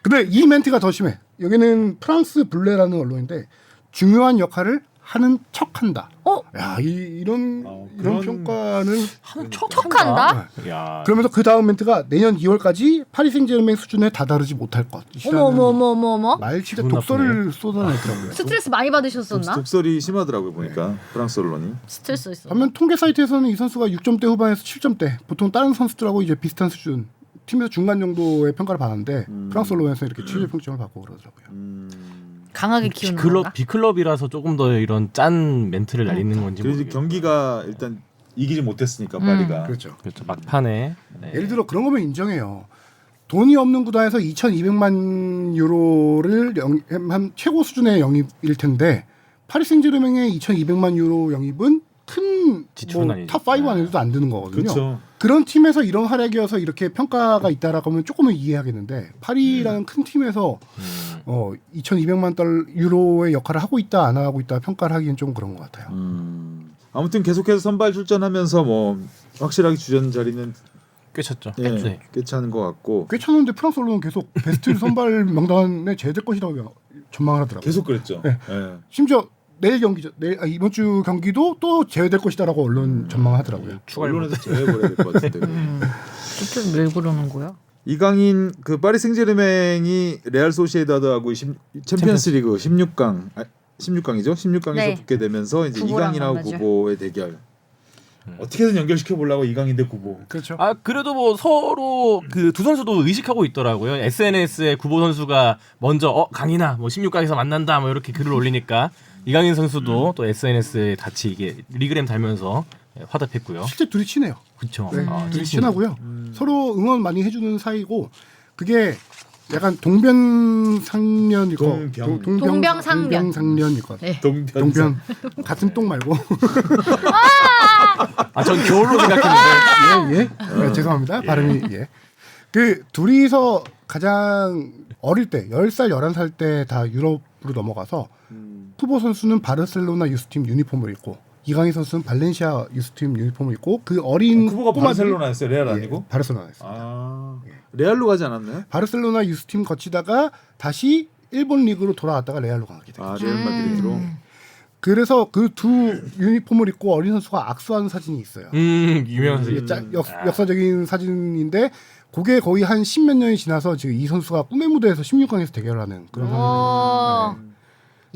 근데 이 멘트가 더 심해. 여기는 프랑스 블레라는 언론인데 중요한 역할을 하는 척한다. 야, 이런 그런- 평가는 척한다? 야. 그러면서 그 다음 멘트가 내년 2월까지 파리 생제르맹 수준에 다다르지 못할 것. 어머. 말치가 기분 독설을 쏟아내더라고요. 스트레스 많이 받으셨었나? 독설이 심하더라고요 보니까 프랑스 언론이. 스트레스 있어. 반면 통계 사이트에서는 이 선수가 6점대 후반에서 7점대, 보통 다른 선수들하고 이제 비슷한 수준, 팀에서 중간 정도의 평가를 받았는데 프랑스 언론에서 이렇게 최저 평점을 받고 그러더라고요. 강하게 키우는 건가? B클럽이라서 조금 더 이런 짠 멘트를 날리는 건지 그래서 모르겠어요. 경기가 일단 이기지 못했으니까 파리가. 그렇죠. 그렇죠. 막판에. 네. 예를 들어 그런 거면 인정해요. 돈이 없는 구단에서 2,200만 유로를 한 최고 수준의 영입일 텐데 파리 생제르맹의 2,200만 유로 영입은 큰 지출은 아니죠. 탑5 안에도 안 드는 거거든요. 그렇죠. 그런 팀에서 이런 활약이어서 이렇게 평가가 있다라고 하면 조금은 이해하겠는데 파리라는 큰 팀에서 2,200만 달러 유로의 역할을 하고 있다 안 하고 있다 평가를 하기엔 좀 그런 것 같아요. 아무튼 계속해서 선발 출전하면서 뭐 확실하게 주전 자리는 꽤 찼죠. 네, 꽤 차는 것 같고 꽤 찼는데 프랑스 언론은 계속 베스트 선발 명단에 제될 것이라고 전망을 하더라고요. 계속 그랬죠. 네. 네. 심지어 내일 경기죠. 이번 주 경기도 또 제외될 것이다라고 언론 전망하더라고요. 언론에서 제외해버려야 될 것 같은데. 좀 왜 그러는 거야? 이강인 그 파리 생제르맹이 레알 소시에다드하고 챔피언스리그 16강이죠. 16강에서 네. 붙게 되면서 이제 구보랑 이강인하고 만나죠. 구보의 대결. 어떻게든 연결시켜 보려고 이강인 대 구보. 그렇죠. 아 그래도 뭐 서로 그 두 선수도 의식하고 있더라고요. SNS에 구보 선수가 먼저 강인아 뭐 16강에서 만난다 뭐 이렇게 글을 올리니까 이강인 선수도 또 SNS에 같이 이게 리그램 달면서 화답했고요. 실제 둘이 친해요. 그렇죠. 네, 둘이 친하고요. 서로 응원 많이 해주는 사이고 그게 약간 동병상련일 거. 동병상련. 것 같아요. 네. 동병 같은 똥 말고. 전 겨울로 생각했는데. 네, 죄송합니다. 발음이 예. 그 둘이서 가장 어릴 때 10살, 11살 때 다 유럽으로 넘어가서 쿠보 선수는 바르셀로나 유스팀 유니폼을 입고 이강인 선수는 발렌시아 유스팀 유니폼을 입고 그 어린 구보가 꼬마들이- 바르셀로나였어요. 레알 아니고? 예, 바르셀로나였어요. 아 레알로 가지 않았나요? 바르셀로나 유스팀 거치다가 다시 일본 리그로 돌아왔다가 레알로 가게 돼요. 아 레알 마드리드로. 그래서 그 두 유니폼을 입고 어린 선수가 악수하는 사진이 있어요. 유명한 이게 선수. 역사적인 사진인데 그게 거의 한 10몇 년이 지나서 지금 이 선수가 꿈의 무대에서 16강에서 대결하는 그런 상황이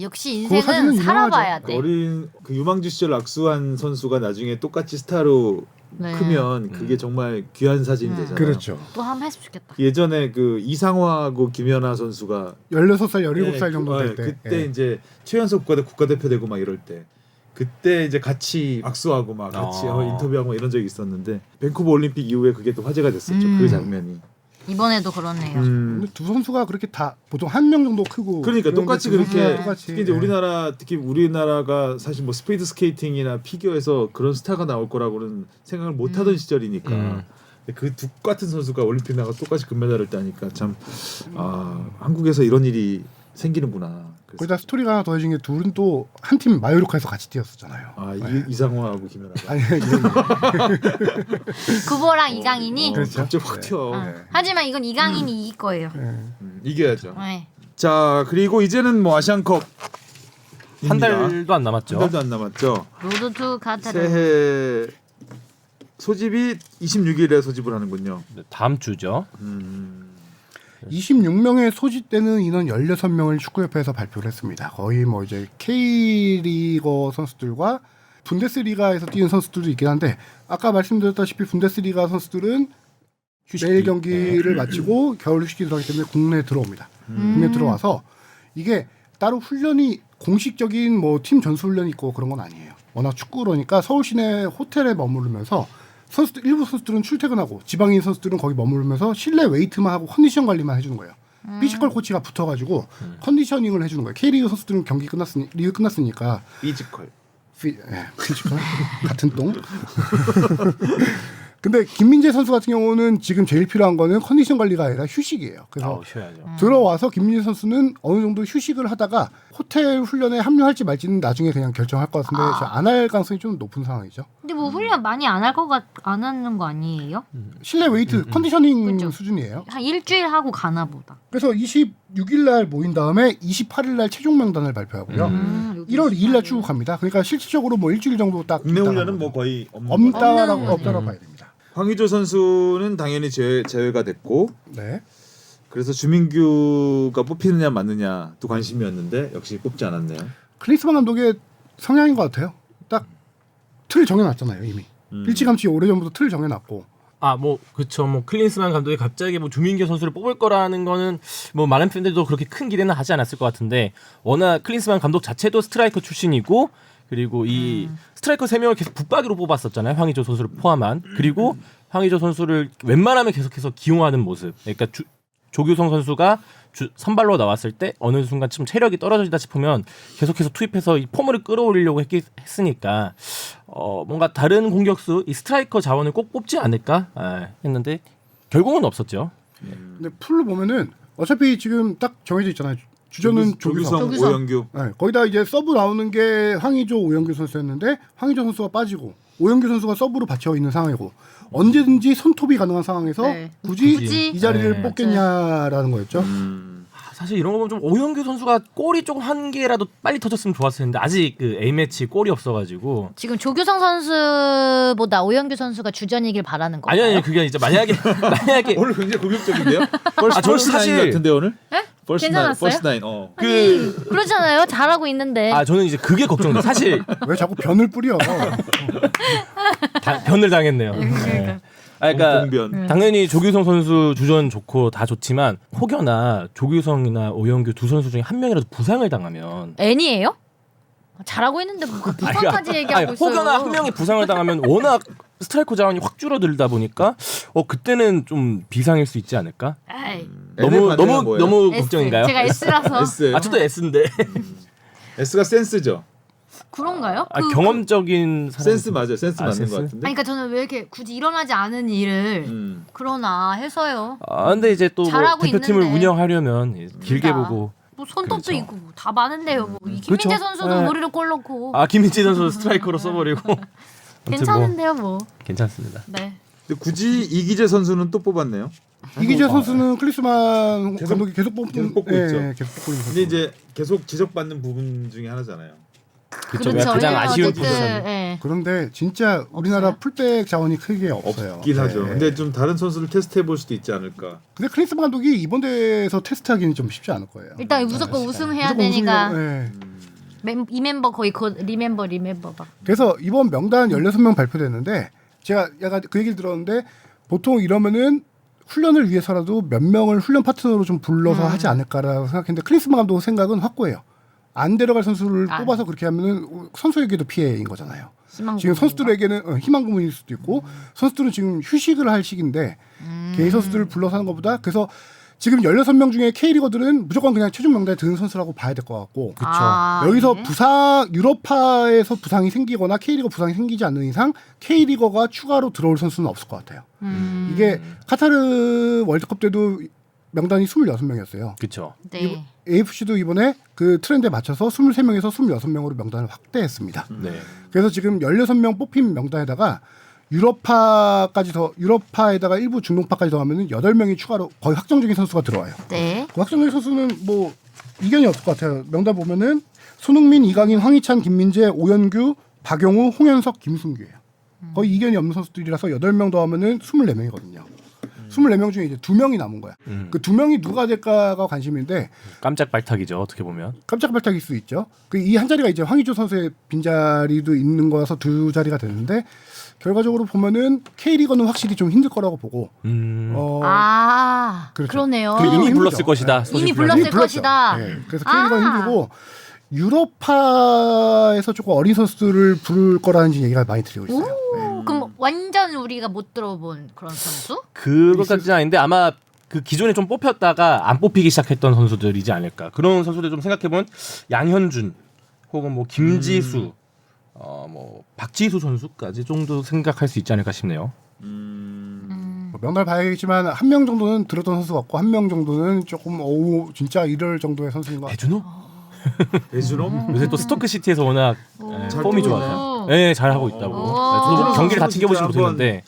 역시 그 사진은 인생은 살아봐야 돼. 어린 그 유망주 시절 악수한 선수가 나중에 똑같이 스타로 네. 크면 그게 정말 귀한 사진이 되잖아요. 그렇죠. 또 한번 했으면 좋겠다. 예전에 그 이상화하고 김연아 선수가 16살, 17살 정도 될 때. 그때 예. 이제 최연소 국가대표 되고 막 이럴 때 그때 이제 같이 악수하고 막 같이 인터뷰하고 막 이런 적이 있었는데 밴쿠버 올림픽 이후에 그게 또 화제가 됐었죠. 그 장면이. 이번에도 그렇네요. 근데 두 선수가 그렇게 다 보통 한 명 정도 크고 그러니까 그런데 똑같이 두 선수가 그렇게 똑같이, 특히 이제 예. 특히 우리나라가 사실 뭐 스피드 스케이팅이나 피겨에서 그런 스타가 나올 거라고는 생각을 못 하던 시절이니까 근데 그 똑같은 선수가 올림픽 나가 똑같이 금메달을 따니까 참 한국에서 이런 일이 생기는구나. 그래서 거기다 스토리가 하나 더해진 게 둘은 또 한 팀 마요르카에서 같이 뛰었었잖아요. 이상화하고 김연아가 아니 이런 구보랑 이강인이. 그렇죠. 갑자기 확 튀어. 하지만 이건 이강인이 이길 거예요. 이겨야죠. 네. 자 그리고 이제는 뭐 아시안컵 한 달도 안 남았죠. 한 달도 안 남았죠. 로드 투 카타르. 새해 소집이 26일에 소집을 하는군요. 다음 주죠. 26명의 소집되는 인원 16명을 축구협회에서 발표를 했습니다. 거의 뭐 이제 K리거 선수들과 분데스리가에서 뛰는 선수들도 있긴 한데 아까 말씀드렸다시피 분데스리가 선수들은 내일 경기를 마치고 겨울 휴식이 들어가기 때문에 국내에 들어옵니다. 국내에 들어와서 이게 따로 훈련이 공식적인 뭐 팀 전수 훈련이 있고 그런 건 아니에요. 워낙 축구로니까 서울 시내 호텔에 머무르면서 일부 선수들은 출퇴근하고 지방인 선수들은 거기 머무르면서 실내 웨이트만 하고 컨디션 관리만 해주는 거예요. 피지컬 코치가 붙어가지고 컨디셔닝을 해주는 거예요. K리그 선수들은 리그 끝났으니까 피지컬. 피지컬 같은 똥. 근데 김민재 선수 같은 경우는 지금 제일 필요한 거는 컨디션 관리가 아니라 휴식이에요. 그래서 쉬어야죠. 들어와서 김민재 선수는 어느 정도 휴식을 하다가 호텔 훈련에 합류할지 말지는 나중에 그냥 결정할 것 같은데 안 할 가능성이 좀 높은 상황이죠. 근데 뭐 훈련 많이 안 하는 거 아니에요? 실내 웨이트 컨디셔닝 그렇죠. 수준이에요. 한 일주일 하고 가나 보다. 그래서 26일 날 모인 다음에 28일 날 최종 명단을 발표하고요. 1월 2일 날 출국합니다. 그러니까 실질적으로 뭐 일주일 정도 딱 국내 있다가 훈련은 뭐 거의 없다라고 없다라고 봐야 됩니다. 황의조 선수는 당연히 제외가 됐고 네. 그래서 주민규가 뽑히느냐 마느냐도 관심이었는데 역시 뽑지 않았네요. 클린스만 감독의 성향인 것 같아요. 딱 틀을 정해놨잖아요 이미. 일찌감치 오래전부터 틀을 정해놨고. 뭐 그렇죠. 뭐 클린스만 감독이 갑자기 뭐 주민규 선수를 뽑을 거라는 거는 뭐 많은 팬들도 그렇게 큰 기대는 하지 않았을 것 같은데 워낙 클린스만 감독 자체도 스트라이커 출신이고 그리고 이 스트라이커 3명을 계속 붙박이로 뽑았었잖아요. 황의조 선수를 포함한. 그리고 황의조 선수를 웬만하면 계속해서 기용하는 모습. 그러니까 조규성 선수가 선발로 나왔을 때 어느 순간 좀 체력이 떨어지다 싶으면 계속해서 투입해서 이 폼을 끌어올리려고 했으니까 뭔가 다른 공격수 이 스트라이커 자원을 꼭 뽑지 않을까 했는데 결국은 없었죠. 근데 풀로 보면은 어차피 지금 딱 정해져 있잖아요. 주전은 조규성. 오영규. 네, 거기다 이제 서브 나오는 게 황의조, 오영규 선수였는데 황의조 선수가 빠지고 오영규 선수가 서브로 받쳐 있는 상황이고 언제든지 손톱이 가능한 상황에서 네. 굳이 굳이? 이 자리를 네. 뽑겠냐라는 거였죠. 사실 이런 거 보면 좀 오영규 선수가 골이 조금 한 개라도 빨리 터졌으면 좋았을 텐데 아직 그 A매치 골이 없어가지고. 지금 조규성 선수보다 오영규 선수가 주전이길 바라는 거예요. 아니 그게 이제 만약에 오늘 굉장히 공격적인데요. 저는 사실- 같은데 오늘? 네? First 괜찮았어요? nine. 그 그렇잖아요. 잘하고 있는데. 저는 이제 그게 걱정돼. 사실 왜 자꾸 변을 뿌려? 변을 당했네요. 네. 그러니까 공변. 당연히 조규성 선수 주전 좋고 다 좋지만 혹여나 조규성이나 오영규 두 선수 중에 한 명이라도 부상을 당하면 N이에요? 잘하고 있는데 뭐 부상까지 얘기하고 있어요. 혹여나 한 명이 부상을 당하면 워낙 스트라이커 자원이 확 줄어들다 보니까 그때는 좀 비상일 수 있지 않을까? 에이, 너무 S. 걱정인가요? 제가 S라서 S. 저도 S인데 S가 센스죠. 그런가요? 경험적인 사람. 센스 맞아요. 센스 맞는 센스? 것 같은데. 아니, 그러니까 저는 왜 이렇게 굳이 일어나지 않은 일을 그러나 해서요. 근데 이제 또 뭐 잘하고 대표팀을 있는데. 운영하려면 길게 그러니까. 보고. 뭐 손톱도 그렇죠. 있고 뭐다 많은데요. 뭐 이 그렇죠. 김민재 선수도 네. 머리를 골 넣고 김민재 선수 스트라이커로 써버리고. 아무튼 괜찮은데요, 뭐. 괜찮습니다. 네. 근데 굳이 이기재 선수는 또 뽑았네요. 이기재 선수는 클리스만 계속- 감독이 계속 뽑고 계속 뽑고 있죠. 계속 뽑고 있는 근데 이제 계속 지적받는 부분 중에 하나잖아요. 그쵸. 그렇죠. 가장 왜냐면 아쉬운 어쨌든, 포지션. 예. 그런데 진짜 우리나라 없어요? 풀백 자원이 크게 없어요. 없긴 하죠. 네. 근데 좀 다른 선수를 테스트해 볼 수도 있지 않을까. 근데 클리스만 감독이 이번 대회에서 테스트하기는 좀 쉽지 않을 거예요. 일단 무조건 우승해야 무조건 되니까 우승이라고, 예. 이 멤버 거의 리멤버 막. 그래서 이번 명단 16명 발표됐는데 제가 약간 그 얘기를 들었는데 보통 이러면은 훈련을 위해서라도 몇 명을 훈련 파트너로 좀 불러서 하지 않을까라고 생각했는데 클린스만 감독 생각은 확고해요. 안 데려갈 선수를 뽑아서 그렇게 하면은 선수에게도 피해인 거잖아요. 지금 선수들에게는 희망 고문일 수도 있고 선수들은 지금 휴식을 할 시기인데 개인 선수들을 불러서 하는 것보다 그래서 지금 16명 중에 K리거들은 무조건 그냥 최종 명단에 드는 선수라고 봐야 될 것 같고 여기서 부상 유럽파에서 부상이 생기거나 K리거 부상이 생기지 않는 이상 K리거가 추가로 들어올 선수는 없을 것 같아요. 이게 카타르 월드컵 때도 명단이 26명이었어요. 그렇죠. 네. AFC도 이번에 그 트렌드에 맞춰서 23명에서 26명으로 명단을 확대했습니다. 네. 그래서 지금 16명 뽑힌 명단에다가 유럽파에다가 일부 중동파까지 더하면은 8명이 추가로 거의 확정적인 선수가 들어와요. 네. 그 확정적인 선수는 뭐 이견이 없을 것 같아요. 명단 보면은 손흥민, 이강인, 황희찬, 김민재, 오연규, 박용우, 홍현석, 김승규예요. 거의 이견이 없는 선수들이라서 8명 더하면은 24명이거든요. 24명 중에 이제 2명이 남은 거야. 그 2명이 누가 될까가 관심인데 깜짝 발탁이죠. 어떻게 보면. 깜짝 발탁일 수 있죠. 그 이 한 자리가 이제 황의조 선수의 빈자리도 있는 거라서 2자리가 되는데 결과적으로 보면은 K리거는 확실히 좀 힘들 거라고 보고 그렇죠. 그러네요. 이미 힘들죠. 불렀을 것이다. 네. 이미 소집 불렀을 이미 불렀죠. 것이다. 네. 그래서 K리거는 힘들고 유럽파에서 조금 어린 선수들을 부를 거라는 얘기가 많이 들리고 있어요. 네. 그럼 완전 우리가 못 들어본 그런 선수? 그것까지는 아닌데 아마 그 기존에 좀 뽑혔다가 안 뽑히기 시작했던 선수들이지 않을까. 그런 선수들 좀 생각해보면 양현준 혹은 뭐 김지수 뭐 박지수 선수까지 정도 생각할 수 있지 않을까 싶네요. 뭐 명단 봐야겠지만 한 명 정도는 들었던 선수 같고 한 명 정도는 조금 진짜 이럴 정도의 선수인 것 같아요. 배준호? 배준호? 요새 또 스토크 시티에서 워낙 잘 폼이 뛰고 좋아요. 네, 잘 하고 있다고. 저도 배준호 경기를 다 선수는 챙겨보지 진짜 못했는데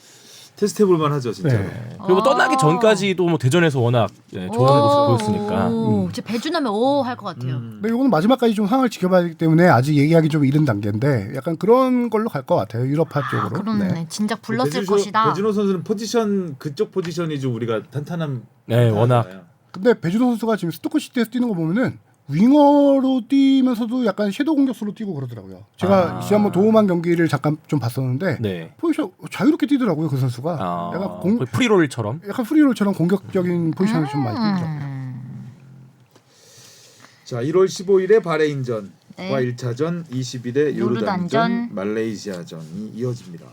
테스트해 볼 만하죠, 진짜. 네. 그리고 떠나기 전까지도 뭐 대전에서 워낙 좋은 모습 보였으니까. 제 배준하면 할 것 같아요. 근데 이거는 마지막까지 좀 상황을 지켜봐야 하기 때문에 아직 얘기하기 좀 이른 단계인데 약간 그런 걸로 갈 것 같아요. 유럽파 쪽으로. 그러네. 진짜 불렀을 것이다. 배준호 선수는 그쪽 포지션이 좀 우리가 탄탄한. 네, 워낙. 탄탄하잖아요. 근데 배준호 선수가 지금 스토크 시티에서 뛰는 거 보면은 윙어로 뛰면서도 약간 섀도우 공격수로 뛰고 그러더라고요. 제가 지난번 도움한 경기를 잠깐 좀 봤었는데 네. 포지션 자유롭게 뛰더라고요. 그 선수가 약간 거의 프리롤처럼. 약간 프리롤처럼 공격적인 포지션을 좀 많이 뛰죠. 자, 1월 15일에 바레인전과 네. 1차전, 20일에 요르단전, 요르단전, 말레이시아전이 이어집니다.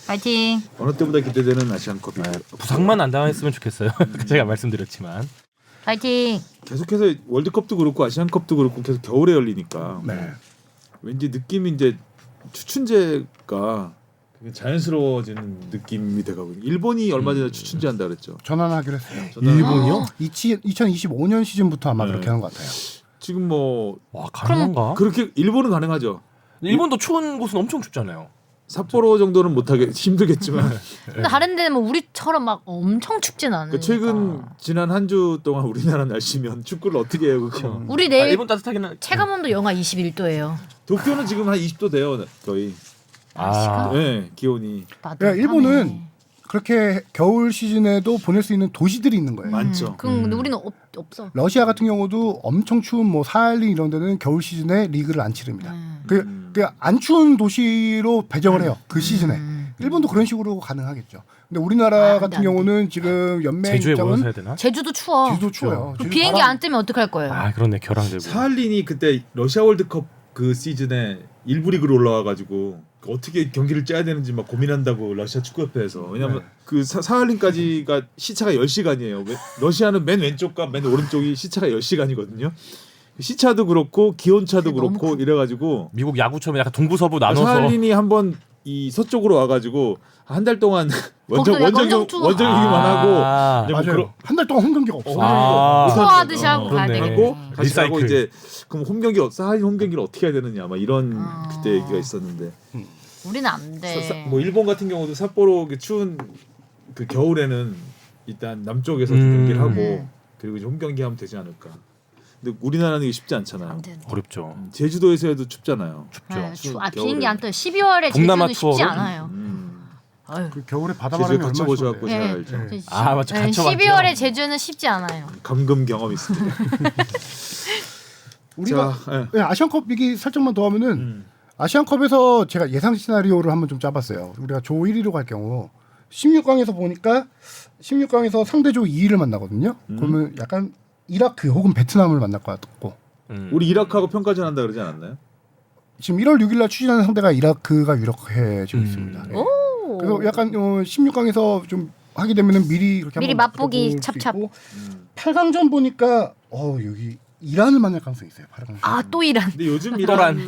파이팅. 어느 때보다 기대되는 아시안컵이고요. 부상만 안 당했으면 좋겠어요. 제가 말씀드렸지만. 파이팅. 계속해서 월드컵도 그렇고 아시안컵도 그렇고 계속 겨울에 열리니까 네. 왠지 느낌이 이제 추춘제가 자연스러워지는 느낌이 돼가고 있어요. 일본이 얼마 전에 추춘제 한다 그랬죠. 전환하기로 했어요. 일본이요? 2025년 시즌부터 아마 네. 그렇게 하는 것 같아요. 지금 뭐 와, 가능한가? 그렇게 일본은 가능하죠. 일본도 추운 곳은 엄청 춥잖아요. 삿포로 정도는 못하게 힘들겠지만 근데 다른 데는 뭐 우리처럼 막 엄청 춥진 않으니까. 최근 지난 한 주 동안 우리나라 날씨면 축구를 어떻게 해요? 그거. 우리 내일 일본 따뜻하긴 하. 체감온도 영하 21도예요. 도쿄는 지금 한 20도 돼요 거의. 아, 네, 기온이 그러니까 일본은 그렇게 겨울 시즌에도 보낼 수 있는 도시들이 있는 거예요. 많죠. 근데 우리는 없어. 러시아 같은 경우도 엄청 추운 뭐 사할린 이런 데는 겨울 시즌에 리그를 안 치릅니다. 그 안 추운 도시로 배정을 해요. 그 시즌에. 일본도 그런 식으로 가능하겠죠. 근데 우리나라 근데 같은 안 경우는 지금 연맹 제주에 모여서 입장은 해야 되나? 제주도 추워. 제주도 추워요. 제주 비행기 바람- 안 뜨면 어떡할 거예요? 아, 그렇네. 결항되고. 사할린이 그때 러시아 월드컵 그 시즌에 일부 리그로 올라와가지고 어떻게 경기를 짜야 되는지 막 고민한다고 러시아 축구협회에서. 왜냐면 그 사할린까지가 시차가 10시간이에요. 러시아는 맨 왼쪽과 맨 오른쪽이 시차가 10시간이거든요. 시차도 그렇고 기온차도 그게 너무 그렇고 이래가지고 미국 야구처럼 약간 동부서부 나눠서 사할린이 한번 이 서쪽으로 와가지고 한 달 동안 거기도 약간 엄청 추워. 원정이기만 하고 이제 뭐 맞아요. 한 달 동안 홈 경기가 없어. 아. 투어하듯이 하고 가야 그렇네. 되겠네. 하고 다시 하고 리사이클. 이제 그럼 사할린 홈 경기를 어떻게 해야 되느냐 막 이런 그때 얘기가 있었는데 우리는 안 돼. 뭐 일본 같은 경우도 삿포로 그 추운 그 겨울에는 일단 남쪽에서 경기를 하고 그리고 이제 홈 경기 하면 되지 않을까. 근데 우리나라는 이게 쉽지 않잖아요. 안 돼. 어렵죠. 제주도에서 해도 춥잖아요. 네, 추운 비행기 겨울에. 안 떠요. 12월에 동남아 제주는 쉽지 투어를? 않아요. 아유. 그 겨울에 바다 제주에 바람이 같이 얼마나 보셔갖고 잘 추운데. 알죠. 아, 맞죠. 갇혀봤죠. 12월에 제주는 쉽지 않아요. 감금 경험 있습니다. 우리가 자, 네, 아시안컵 얘기 살짝만 더 하면은 아시안컵에서 제가 예상 시나리오를 한번 좀 짜봤어요. 우리가 조 1위로 갈 경우 16강에서 보니까 16강에서 상대 조 2위를 만나거든요. 그러면 약간 이라크 혹은 베트남을 만날 것 같고 우리 이라크하고 평가전 한다 그러지 않았나요? 지금 1월 6일날 추진하는 상대가 이라크가 유력해지고 있습니다. 네. 오. 그래서 약간 16강에서 좀 하게 되면은 미리 그렇게 미리 한번 맛보기 맛볼 수 찹찹. 있고 8강전 보니까 여기 이란을 만날 가능성이 있어요. 8강전. 아, 또 이란. 근데 요즘 또란.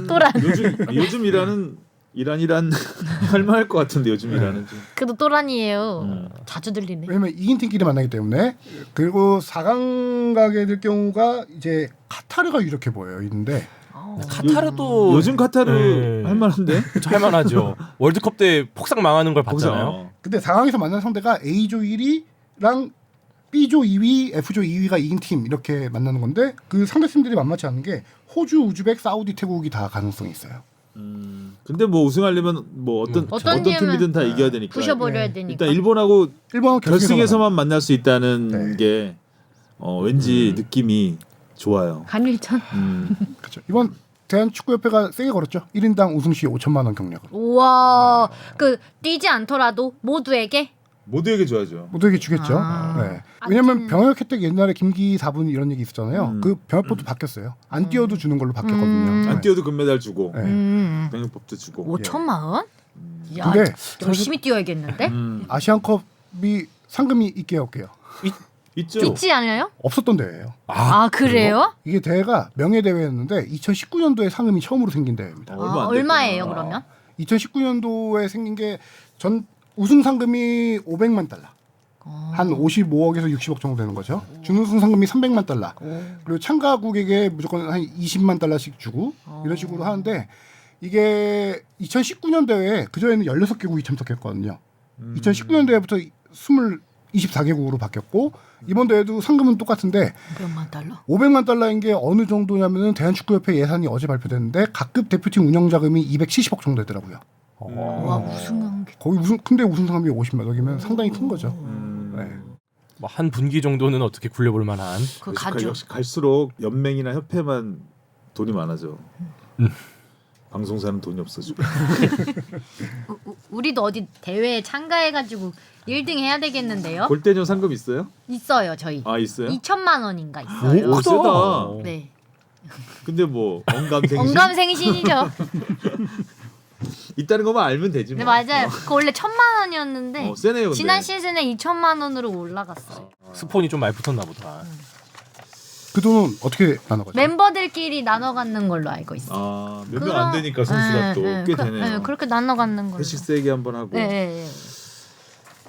요즘 이란은 이란 할만할 것 같은데 요즘 이란은 좀. 그래도 또란이에요. 자주 들리네. 왜냐면 이긴 팀끼리 만나기 때문에. 그리고 4강 가게 될 경우가 이제 카타르가 유력해 보여요. 있는데 카타르도 요즘 카타르 네. 할만한데? 할만하죠. 월드컵 때 폭삭 망하는 걸 봤잖아요. 거기서. 근데 4강에서 만난 상대가 A조 1위랑 B조 2위, F조 2위가 이긴 팀 이렇게 만나는 건데 그 상대 팀들이 만만치 않은 게 호주, 우즈벡, 사우디, 태국이 다 가능성이 있어요. 근데 뭐 우승하려면 뭐 어떤 팀이든 다 이겨야 되니까. 부셔버려야 되니까. 일단 일본하고 일본하고 결승에서만 만날 수 있다는 네. 게 왠지 느낌이 좋아요. 한일전. 그렇죠. 이번 대한축구협회가 세게 걸었죠. 1인당 우승 시 5천만 원 경력을. 우와. 그 뛰지 않더라도 모두에게 모두에게 줘야죠. 모두에게 주겠죠. 아. 네. 왜냐면 병역 혜택 옛날에 김기 4분 이런 얘기 있었잖아요. 그 병역법도 바뀌었어요. 안 뛰어도 주는 걸로 바뀌었거든요. 안 뛰어도 금메달 주고 네. 병역법도 주고. 5천만 원? 야, 근데 열심히 뛰어야겠는데? 아시안컵이 상금이 있게 없게요. 있죠. 뛰지 않아요? 없었던 대회예요. 아, 그래요? 이게 대회가 명예 대회였는데 2019년도에 상금이 처음으로 생긴 대회입니다. 얼마 안 됐구나. 얼마예요, 그러면? 2019년도에 생긴 게 전 우승 상금이 500만 달러. 한 55억에서 60억 정도 되는 거죠. 준우승 상금이 300만 달러. 그리고 참가국에게 무조건 한 20만 달러씩 주고 이런 식으로 하는데 이게 2019년 대회에 그전에는 16개국이 참석했거든요. 2019년 대회부터 24개국으로 바뀌었고 이번 대회도 상금은 똑같은데 500만 달러? 500만 달러인 게 어느 정도냐면은 대한축구협회 예산이 어제 발표됐는데 각급 대표팀 운영 자금이 270억 정도 되더라고요. 와, 우승한 게. 거기 근데 우승 상금이 50만 억이면 상당히 큰 거죠. 네. 뭐 한 분기 정도는 어떻게 굴려볼 만한. 그 가죠. 역시 갈수록 연맹이나 협회만 돈이 많아져. 방송사는 돈이 없어지고. 우리도 어디 대회에 참가해가지고 1등 해야 되겠는데요? 골대녀 상금 있어요? 있어요, 저희. 아 있어요? 2천만 원인가 있어요. 오, 세다. 네. 근데 뭐 언감생심 언감생신이죠. 있다는 것만 알면 되지 뭐. 네, 맞아요. 그 원래 1,000만 원이었는데 세네요. 근데. 지난 시즌에 2천만 원으로 올라갔어요. 스폰이 좀 많이 붙었나 보다. 그 돈은 어떻게 나눠가죠? 멤버들끼리 나눠 갖는 걸로 알고 있어요. 몇 명 안 되니까 선수가 또 꽤 되네요. 그렇게 나눠 갖는 걸로. 회식 세게 한번 하고. 네.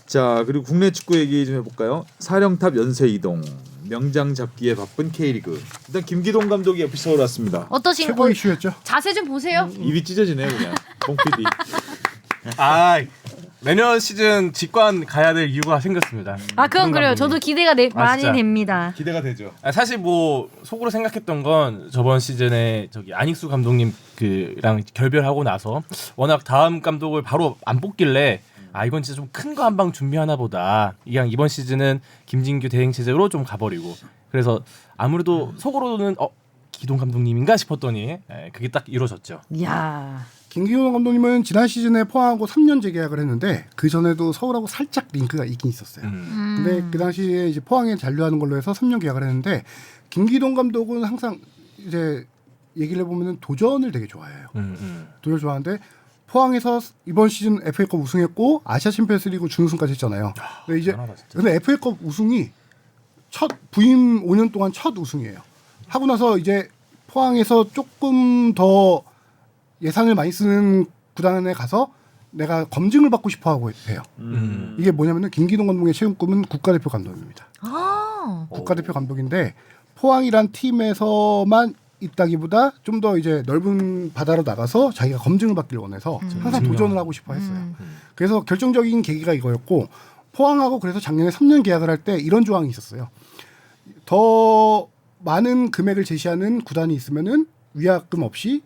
자 그리고 국내 축구 얘기 좀 해볼까요? 사령탑 연쇄 이동, 명장 잡기에 바쁜 K리그. 일단 김기동 감독이 옆에 서울 왔습니다. 어떠신 최고 이슈였죠. 자세 좀 보세요. 입이 찢어지네요 그냥. 봉 PD. 내년 시즌 직관 가야 될 이유가 생겼습니다. 아 그건 그래요. 저도 기대가 많이 진짜. 됩니다. 기대가 되죠. 사실 뭐 속으로 생각했던 건 저번 시즌에 저기 안익수 감독님 그랑 결별하고 나서 워낙 다음 감독을 바로 안 뽑길래 이건 진짜 좀 큰 거 한 방 준비하나 보다. 그냥 이번 시즌은 김진규 대행 체제로 좀 가버리고 그래서 아무래도 속으로는 기동 감독님인가 싶었더니 그게 딱 이루어졌죠. 이야. 김기동 감독님은 지난 시즌에 포항하고 3년 재계약을 했는데 그 전에도 서울하고 살짝 링크가 있긴 있었어요. 근데 그 당시에 이제 포항에 잔류하는 걸로 해서 3년 계약을 했는데 김기동 감독은 항상 이제 얘기를 해보면 도전을 되게 좋아해요. 도전을 좋아하는데 포항에서 이번 시즌 FA컵 우승했고 아시아 챔피언스리그 준우승까지 했잖아요. 근데 이제 근데 FA컵 우승이 첫 부임 5년 동안 첫 우승이에요. 하고 나서 이제 포항에서 조금 더 예산을 많이 쓰는 구단에 가서 내가 검증을 받고 싶어 하고 해요. 이게 뭐냐면은 김기동 감독의 최근 꿈은 국가대표 감독입니다. 국가대표 감독인데 포항이란 팀에서만 있다기보다 좀 더 이제 넓은 바다로 나가서 자기가 검증을 받기를 원해서 항상 도전을 하고 싶어 했어요. 그래서 결정적인 계기가 이거였고 포항하고 그래서 작년에 3년 계약을 할 때 이런 조항이 있었어요. 더 많은 금액을 제시하는 구단이 있으면은 위약금 없이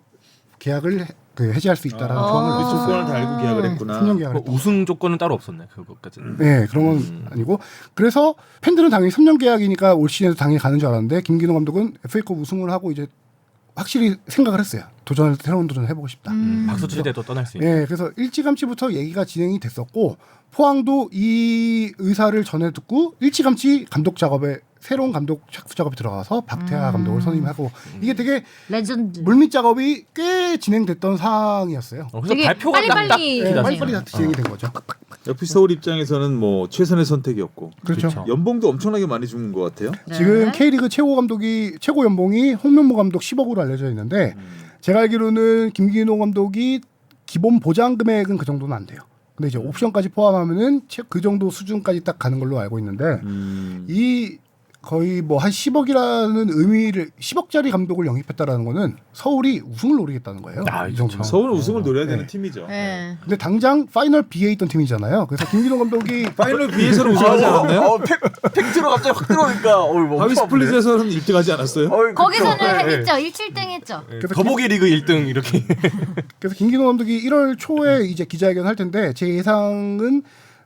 계약을 해지할 수 있다라는 조항을 그 조건을 다 알고 계약을 했구나. 3년 계약을 했던 우승 조건은 따로 없었네 그것까지는. 네, 그런 건 아니고 그래서 팬들은 당연히 3년 계약이니까 올 시즌에도 당연히 가는 줄 알았는데 김기동 감독은 FA컵 우승을 하고 이제 확실히 생각을 했어요. 새로운 도전을 해보고 싶다. 박수 칠 때도 떠날 수 있는. 네, 그래서 일찌감치부터 얘기가 진행이 됐었고 포항도 이 의사를 전해 듣고 일찌감치 감독 작업에 새로운 감독 착수 작업에 들어가서 박태하 감독을 선임하고 이게 되게 레전드. 물밑 작업이 꽤 진행됐던 상황이었어요. 그래서 되게 발표가 빨리빨리 딱딱 네, 기다려. 빨리빨리 다 진행이 된 거죠. FC 서울 입장에서는 뭐 최선의 선택이었고 그렇죠. 연봉도 엄청나게 많이 준 것 같아요. 네. 지금 K리그 최고 연봉이 홍명보 감독 10억으로 알려져 있는데 제가 알기로는 김기동 감독이 기본 보장 금액은 그 정도는 안 돼요. 근데 이제 옵션까지 포함하면은 그 정도 수준까지 딱 가는 걸로 알고 있는데 이 거의 뭐 한 10억이라는 의미를 10억짜리 감독을 영입했다라는 거는 서울이 우승을 노리겠다는 거예요. 이 정도면. 서울은 우승을 노려야 되는 팀이죠. 네. 근데 당장 파이널 B에 있던 팀이잖아요. 그래서 김기동 감독이 파이널 B에서는 우승하지 않았나요? 팩트로 갑자기 확 들어오니까 하위 스플릿에서는 1등하지 않았어요? 거기서는 했죠. 1-7등 했죠. 그래서 더보기 리그 1등 이렇게. 그래서 김기동 감독이 1월 초에 이제 기자회견 할 텐데 제 예상은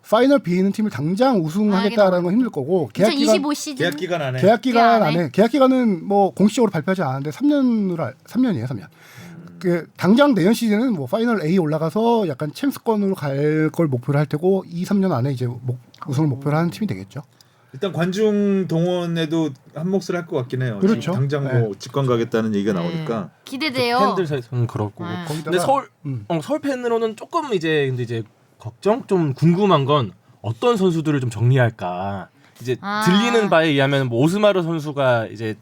파이널 B에 있는 팀을 당장 우승하겠다라는 건 힘들 거고 2025 시즌. 계약 기간 안에. 계약 기간은 뭐 공식적으로 발표하지 않았는데 3년이에요, 3년. 그 당장 내년 시즌은 뭐 파이널 A 올라가서 약간 챔스권으로 갈 걸 목표로 할 테고 2-3년 안에 이제 우승을 목표로 하는 팀이 되겠죠. 일단 관중 동원에도 한 몫을 할 것 같긴 해요. 그렇죠. 지금 당장 뭐 직관 가겠다는 얘기가 나오니까. 기대돼요. 팬들 사이에서는 그렇고. 네. 근데 서울 팬으로는 조금 이제 걱정 좀 궁금한 건 어떤 선수들을 좀 정리할까. 이제 들리는 바에 의하면 뭐 오스마르 선수가 이제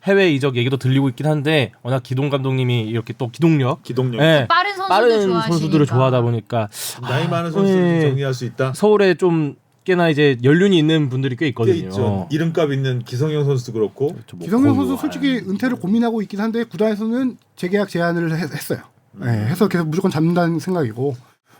해외 이적 얘기도 들리고 있긴 한데 워낙 기동 감독님이 이렇게 또 기동력 네, 빠른 선수들을 좋아하다 보니까 나이 많은 선수를 정리할 수 있다. 서울에 좀 꽤나 이제 연륜이 있는 분들이 꽤 있거든요. 꽤 있죠. 이름값 있는 기성용 선수도 그렇고. 그렇죠. 뭐 기성용 선수 솔직히 은퇴를 고민하고 있긴 한데 구단에서는 재계약 제안을 했어요. 네, 해서 계속 무조건 잡는다는 생각이고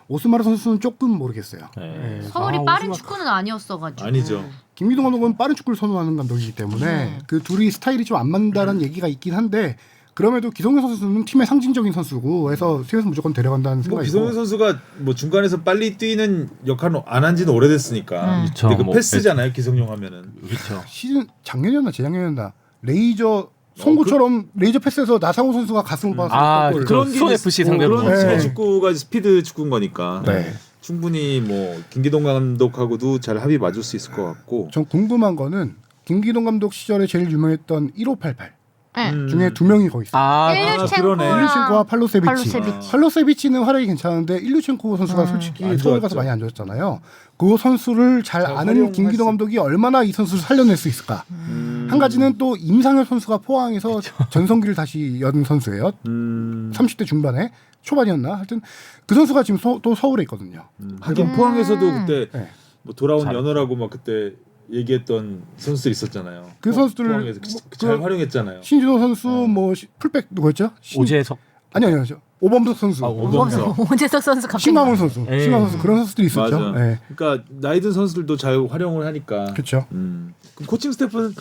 오스마르 선수는 조금 모르겠어요. 네. 서울이 빠른 축구는 아니었어가지고. 아니죠. 김기동 감독은 빠른 축구를 선호하는 감독이기 때문에 그 둘이 스타일이 좀 안 맞는다는 얘기가 있긴 한데 그럼에도 기성용 선수는 팀의 상징적인 선수고 해서 팀에서 무조건 데려간다는 뭐 생각이고 기성용 선수가 뭐 중간에서 빨리 뛰는 역할은 안 한 지는 오래됐으니까. 그쵸. 근데 그 뭐 패스잖아요, 기성용 하면은. 그렇죠. 시즌 작년이었나 재작년이었나 레이저 송구처럼 레이저 패스에서 나상호 선수가 가슴을 봐서 그런 수원 FC 상대로 그런 네. 축구가 스피드 축구인 거니까. 네. 충분히 뭐 김기동 감독하고도 잘 합이 맞을 수 있을 것 같고. 전 궁금한 거는 김기동 감독 시절에 제일 유명했던 1588 네. 중에 두 명이 거기 있어요. 일류첸코와 팔로세비치. 팔로세비치는 활약이 괜찮은데 일류첸코 선수가 솔직히 안 서울 좋았죠. 가서 많이 안 좋았잖아요. 그 선수를 잘 아는 김기동 감독이 얼마나 이 선수를 살려낼 수 있을까. 한 가지는 또 임상혁 선수가 포항에서 전성기를 다시 연 선수예요. 30대 중반에 초반이었나 하여튼 그 선수가 지금 또 서울에 있거든요. 하긴 포항에서도 그때 네. 뭐 돌아온 연어라고 막 그때 얘기했던 선수들 있었잖아요. 그 선수들을 포항에서 잘 활용했잖아요. 신진호 선수 뭐 풀백 누구였죠? 오재석 아니요. 오범석 선수, 오재석 선수 갑자기 신광훈 선수, 예. 신광훈 선수 그런 선수들이 있었죠. 맞아. 예. 그러니까 나이 든 선수들도 잘 활용을 하니까. 그렇죠. 그럼 코칭 스태프는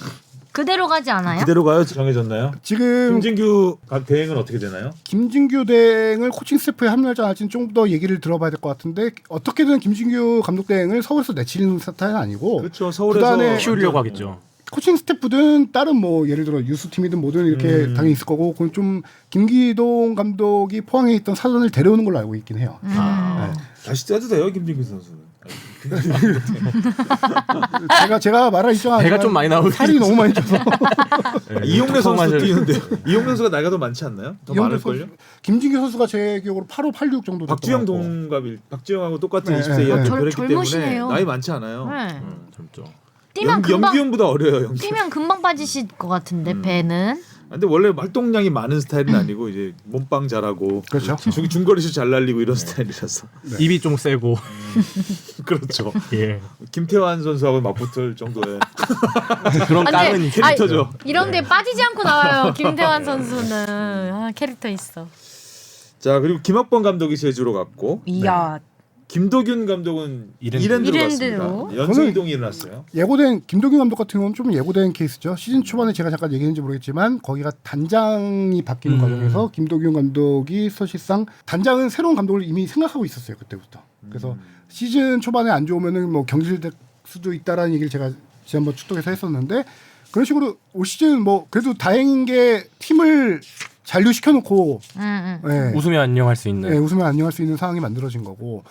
그대로 가지 않아요? 그대로 가요? 정해졌나요? 지금 김진규 대행은 어떻게 되나요? 김진규 대행을 코칭 스태프에 합류할지 안 할지는 좀 더 얘기를 들어봐야 될 것 같은데 어떻게든 김진규 감독 대행을 서울에서 내치는 스타일은 아니고 그렇죠. 서울에서 구단의 키우려고 하겠죠. 코칭 스태프든 다른 뭐 예를 들어 유스팀이든 뭐든 이렇게 당연히 있을 거고 그건 좀 김기동 감독이 포항에 있던 사전을 데려오는 걸로 알고 있긴 해요. 네. 다시 떼도 돼요, 김진규 선수는. 제가 말할 입장은 배가 아니지만 좀 많이 나오긴 살이 너무 많이 쪄서 이용래 선수 뛰는데 이용래 선수가 나이가 더 많지 않나요? 더 이용래 많을 걸요? 선수, 김진규 선수가 제 기억으로 85, 86 정도 됐던 박주영 것 같고. 동갑일 박주영하고 똑같은 네, 20세 네, 이하 네. 대표를 했기 때문에 젊으시네요. 나이 많지 않아요. 네. 젊죠. 뛰면 금방 염기훈보다 어려요. 염기훈. 뛰면 금방 빠지실 것 같은데 배는. 근데 원래 활동량이 많은 스타일은 아니고 이제 몸빵 잘하고 그렇죠. 중거리슛 잘 날리고 이런 스타일이라서 입이 좀 세고. 그렇죠. 예. 김태환 선수하고 맞붙을 정도의 그런 아, 깡은 근데, 있죠. 캐릭터죠. 이런데 빠지지 않고 나와요. 김태환 선수는 캐릭터 있어. 자 그리고 김학범 감독이 제주로 갔고 이야. 김도균 감독은 이랜드로 이랜드로 이랜드로. 갔습니다. 연수 이동이 일어났어요. 예고된 김동균 감독 같은 경우는 좀 예고된 케이스죠. 시즌 초반에 제가 잠깐 얘기했는지 모르겠지만 거기가 단장이 바뀌는 과정에서 김동균 감독이 사실상 단장은 새로운 감독을 이미 생각하고 있었어요 그때부터. 그래서 시즌 초반에 안 좋으면은 뭐 경질될 수도 있다라는 얘기를 제가 지난번 축덕에서 했었는데 그런 식으로 올 시즌 뭐 그래도 다행인 게 팀을 잔류시켜놓고 예, 웃으면 안녕할 수 있는. 예, 웃으면 안녕할 수 있는 상황이 만들어진 거고.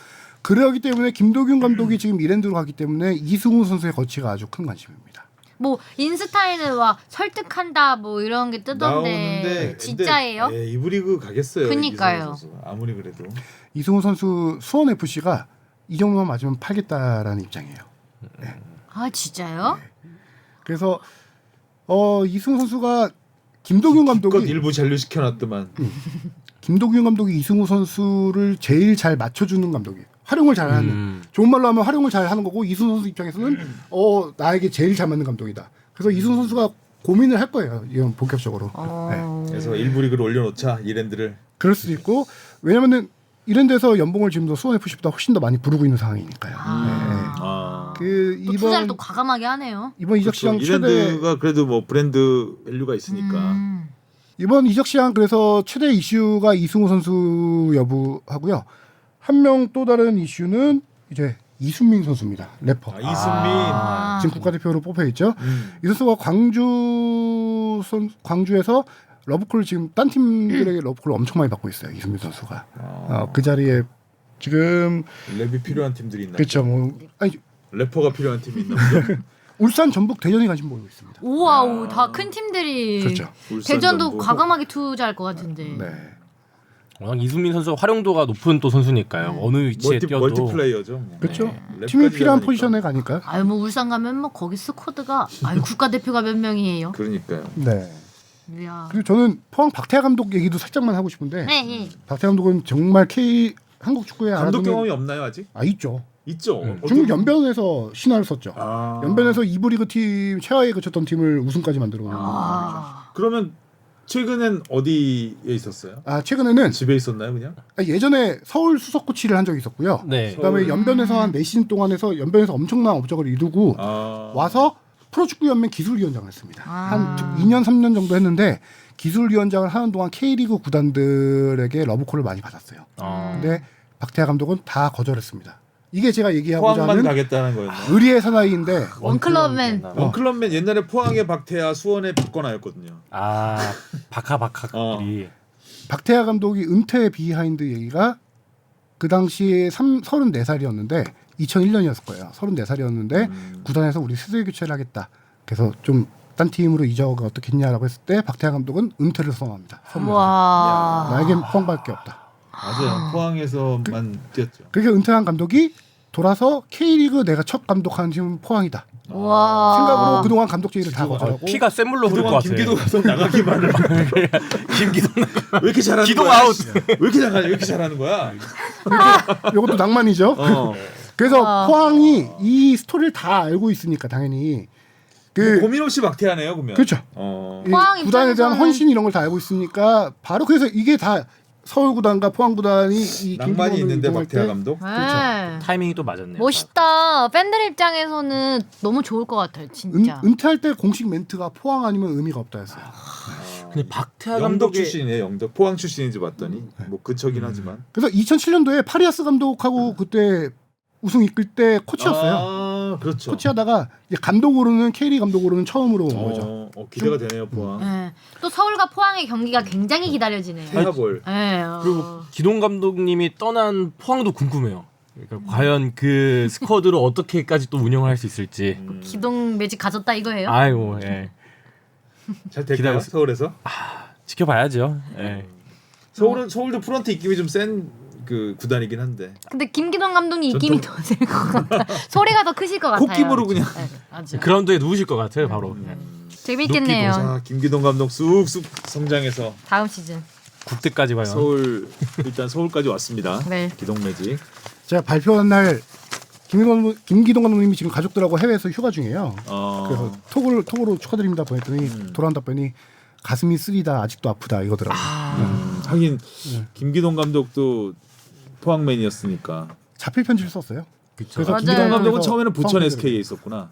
그러기 때문에 김도균 감독이 지금 이랜드로 가기 때문에 이승우 선수의 거치가 아주 큰 관심입니다. 뭐 인스타에는 와 설득한다 뭐 이런 게 뜨던데 나오는데 진짜예요? 근데, 예, 이부 리그 가겠어요. 그니까요. 이승우 선수. 아무리 그래도 이승우 선수 수원 FC가 이 정도만 맞으면 팔겠다라는 입장이에요. 아 진짜요? 그래서 이승우 선수가 김도균 것 감독이 일부 잔류시켜놨더만 김도균 감독이 이승우 선수를 제일 잘 맞춰주는 감독이에요. 활용을 잘하는 좋은 말로 하면 활용을 잘하는 거고 이승우 선수 입장에서는 나에게 제일 잘 맞는 감독이다. 그래서 이승우 선수가 고민을 할 거예요. 이건 본격적으로. 네. 그래서 일부 리그를 올려놓자 이랜드를. 그럴 수도 있고 왜냐면은 이런 데서 연봉을 지금도 수원 FC보다 훨씬 더 많이 부르고 있는 상황이니까요. 아. 그 또 투자를 또 과감하게 하네요. 이번 이적 시장 최대 이랜드가 그래도 뭐 브랜드 밸류가 있으니까. 이번 이적 시장 그래서 최대 이슈가 이승우 선수 여부하고요. 한 명 또 다른 이슈는 이제 이순민 선수입니다. 래퍼. 이승민. 지금 국가대표로 뽑혀 있죠. 이 선수가 광주에서 러브콜을 지금 딴 팀들에게 러브콜을 엄청 많이 받고 있어요. 이순민 선수가. 그 자리에 지금 랩이 필요한 팀들이 있나? 그렇죠. 뭐 아니 래퍼가 필요한 팀이 있나 보죠. 울산, 전북, 대전이 관심 보이고 있습니다. 우와우 다 큰 팀들이 그렇죠. 울산, 대전도 전북. 과감하게 투자할 것 같은데. 네. 워낙 이수민 선수가 활용도가 높은 또 선수니까요. 어느 위치에 뛰어도 멀티플레이어죠. 뭐. 그렇죠. 랩까지 팀이 필요한 잘하니까. 포지션에 가니까. 아유 뭐 울산 가면 뭐 거기 스쿼드가 아유 국가대표가 몇 명이에요. 그러니까요. 네. 이야. 그리고 저는 포항 박태하 감독 얘기도 살짝만 하고 싶은데 네, 네. 박태하 감독은 정말 한국 축구에 감독 알아두는- 경험이 없나요 아직? 있죠. 있죠. 중국 연변에서 신화를 썼죠. 아. 연변에서 2부 리그 팀 최하위에 그쳤던 팀을 우승까지 만들어 놓은 아. 그러면 최근엔 어디에 있었어요? 최근에는 집에 있었나요 그냥? 예전에 서울 수석 코치를 한 적이 있었고요. 네. 그다음에 연변에서 한 4시즌 동안 해서 연변에서 엄청난 업적을 이루고 와서 프로축구연맹 기술위원장을 했습니다. 한 2년 3년 정도 했는데 기술위원장을 하는 동안 K리그 구단들에게 러브콜을 많이 받았어요. 근데 박태하 감독은 다 거절했습니다. 이게 제가 얘기하고자 포항만 하는 가겠다는 거였나요? 의리의 사나이인데 원클럽맨. 원클럽맨 옛날에 포항의 박태하, 수원의 박건아였거든요. 바카바카들이 박태하 감독이 은퇴 비하인드 얘기가 그 당시에 34살이었는데 2001년이었을 거예요. 34살이었는데 구단에서 우리 세대 교체를 하겠다. 그래서 좀 딴 팀으로 이적을 어떻겠냐라고 했을 때 박태하 감독은 은퇴를 선언합니다. 와. 나에겐 포항밖에 없다. 맞아요. 포항에서만 뛰었죠. 그렇게 은퇴한 감독이 돌아서 K리그 내가 첫 감독하는 팀은 포항이다. 와. 생각으로 그동안 감독 제의를 다 거절하고 피가 센 물로 흐를 것 그동안 같아요. 김기동 감독 나가기만을 김기동 왜 이렇게 잘하는 기동 거야? 아웃. 왜 이렇게 잘하는 거야? 이것도 낭만이죠. 그래서 포항이 이 스토리를 다 알고 있으니까 당연히 고민 없이 박태하네요, 그러면. 그렇죠. 어. 이 포항 구단에 대한 입장에서는- 헌신 이런 걸 다 알고 있으니까 바로 그래서 이게 다 서울 구단과 포항 구단이 이 낭만이 김기동을 있는데 이동할 박태하 때 감독. 네. 타이밍이 또 맞았네요. 멋있다. 팬들 입장에서는 너무 좋을 것 같아요. 진짜. 은퇴할 때 공식 멘트가 포항 아니면 의미가 없다였어요. 근데 박태하 영덕 감독의 출신이에요. 영덕 포항 출신인지 봤더니 뭐 근처긴 하지만. 그래서 2007년도에 파리아스 감독하고 그때 우승 이끌 때 코치였어요. 아, 그렇죠. 코치하다가 이제 감독으로는 K리그 감독으로는 처음으로 온 거죠. 기대가 되네요, 포항. 네. 또 서울과 포항의 경기가 굉장히 기다려지네요. 태하볼. 네, 그리고 기동 감독님이 떠난 포항도 궁금해요. 그러니까 과연 그 스쿼드를 어떻게까지 또 운영할 수 있을지. 기동 매직 가졌다 이거예요? 아이고, 예. 잘 될까요? 기대하고 서울에서? 지켜봐야죠. 예. 서울도 프런트 입김이 좀 센 그 구단이긴 한데. 근데 김기동 감독님 입김이 더 셀 것 같아. 소리가 더 크실 것 같아요. 콧기부로 그냥. 네, 맞아. 그라운드에 누우실 것 같아요, 바로. 재밌겠네요. 자, 김기동 감독 쑥쑥 성장해서 다음 시즌. 국대까지 가요. 일단 서울까지 왔습니다. 네. 기동 매직. 제가 발표한 날 김기동 감독님이 지금 가족들하고 해외에서 휴가 중이에요. 그래서 톡으로 축하드립니다 보냈더니 돌아온 답변이 가슴이 쓰리다 아직도 아프다 이거더라고요. 하긴 김기동 감독도 포항맨이었으니까. 자필 편지를 썼어요. 그래서 맞아요. 김기동 감독은 그래서 처음에는 부천 포항 SK에 있었구나.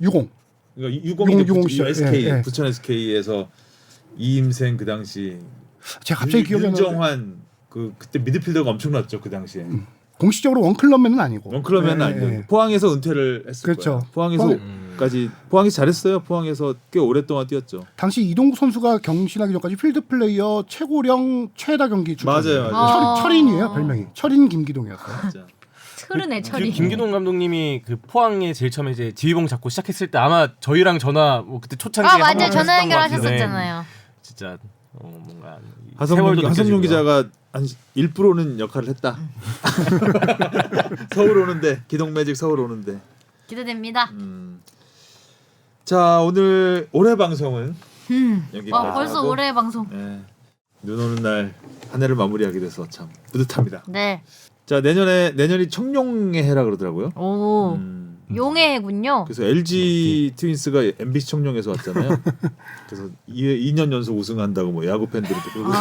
60. 그러니까 60 시절. SK 예, 예. 부천 SK에서 이임생 그 당시 제가 갑자기 기억이 안 나는데 윤정환 그때 미드필더가 엄청났죠 그 당시에. 공식적으로 원클럽맨은 아니고. 원클럽맨은 예, 아니고 예. 포항에서 은퇴를 했을 그렇죠. 거예요. 포항이 잘했어요. 포항에서 꽤 오랫동안 뛰었죠. 당시 이동국 선수가 경신하기 전까지 필드 플레이어 최고령 최다 경기 맞아요. 철인이에요 별명이. 철인 김기동이었어요. 진짜. 흐르네 철이. 김기동 감독님이 그 포항에 제일 처음에 이제 지휘봉 잡고 시작했을 때 아마 저희랑 전화 뭐 그때 초창기에 아 맞아요. 한번 전화 했었던 것 같은데 연결하셨었잖아요. 진짜 뭔가 이 하성룡 세월도 느껴지고요. 기자가 한 1%는 역할을 했다. 서울 오는데 기동 매직 서울 오는데. 기대됩니다. 자 오늘 올해 방송은 여기까지. 벌써 하고, 올해 방송. 네, 눈 오는 날 한 해를 마무리하게 돼서 참 뿌듯합니다. 네. 자 내년이 청룡의 해라 그러더라고요. 오 용의 해군요. 그래서 LG 트윈스가 MBC 청룡에서 왔잖아요. 그래서 2년 연속 우승한다고 뭐 야구 팬들이 그러고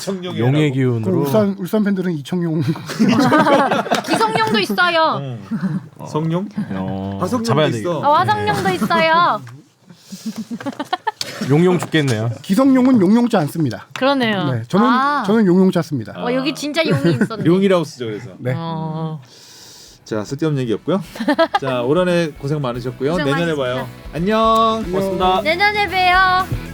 청룡의 용의 해라고. 기운으로 울산 팬들은 이청용 기성용도 있어요. 성룡? 화성룡도 잡아야 있어. 되겠다. 화성용도 있어요. 용용 죽겠네요. 기성용은 용용자 안 씁니다. 그러네요. 네, 저는 용용자 씁니다. 여기 진짜 용이 있었네. 용이라고 쓰죠 그래서. 네. 자 쓸데없는 얘기였고요. 자 올 한해 고생 많으셨고요. 고생 내년에 많으셨습니다. 봐요. 안녕. 고맙습니다. 내년에 봬요.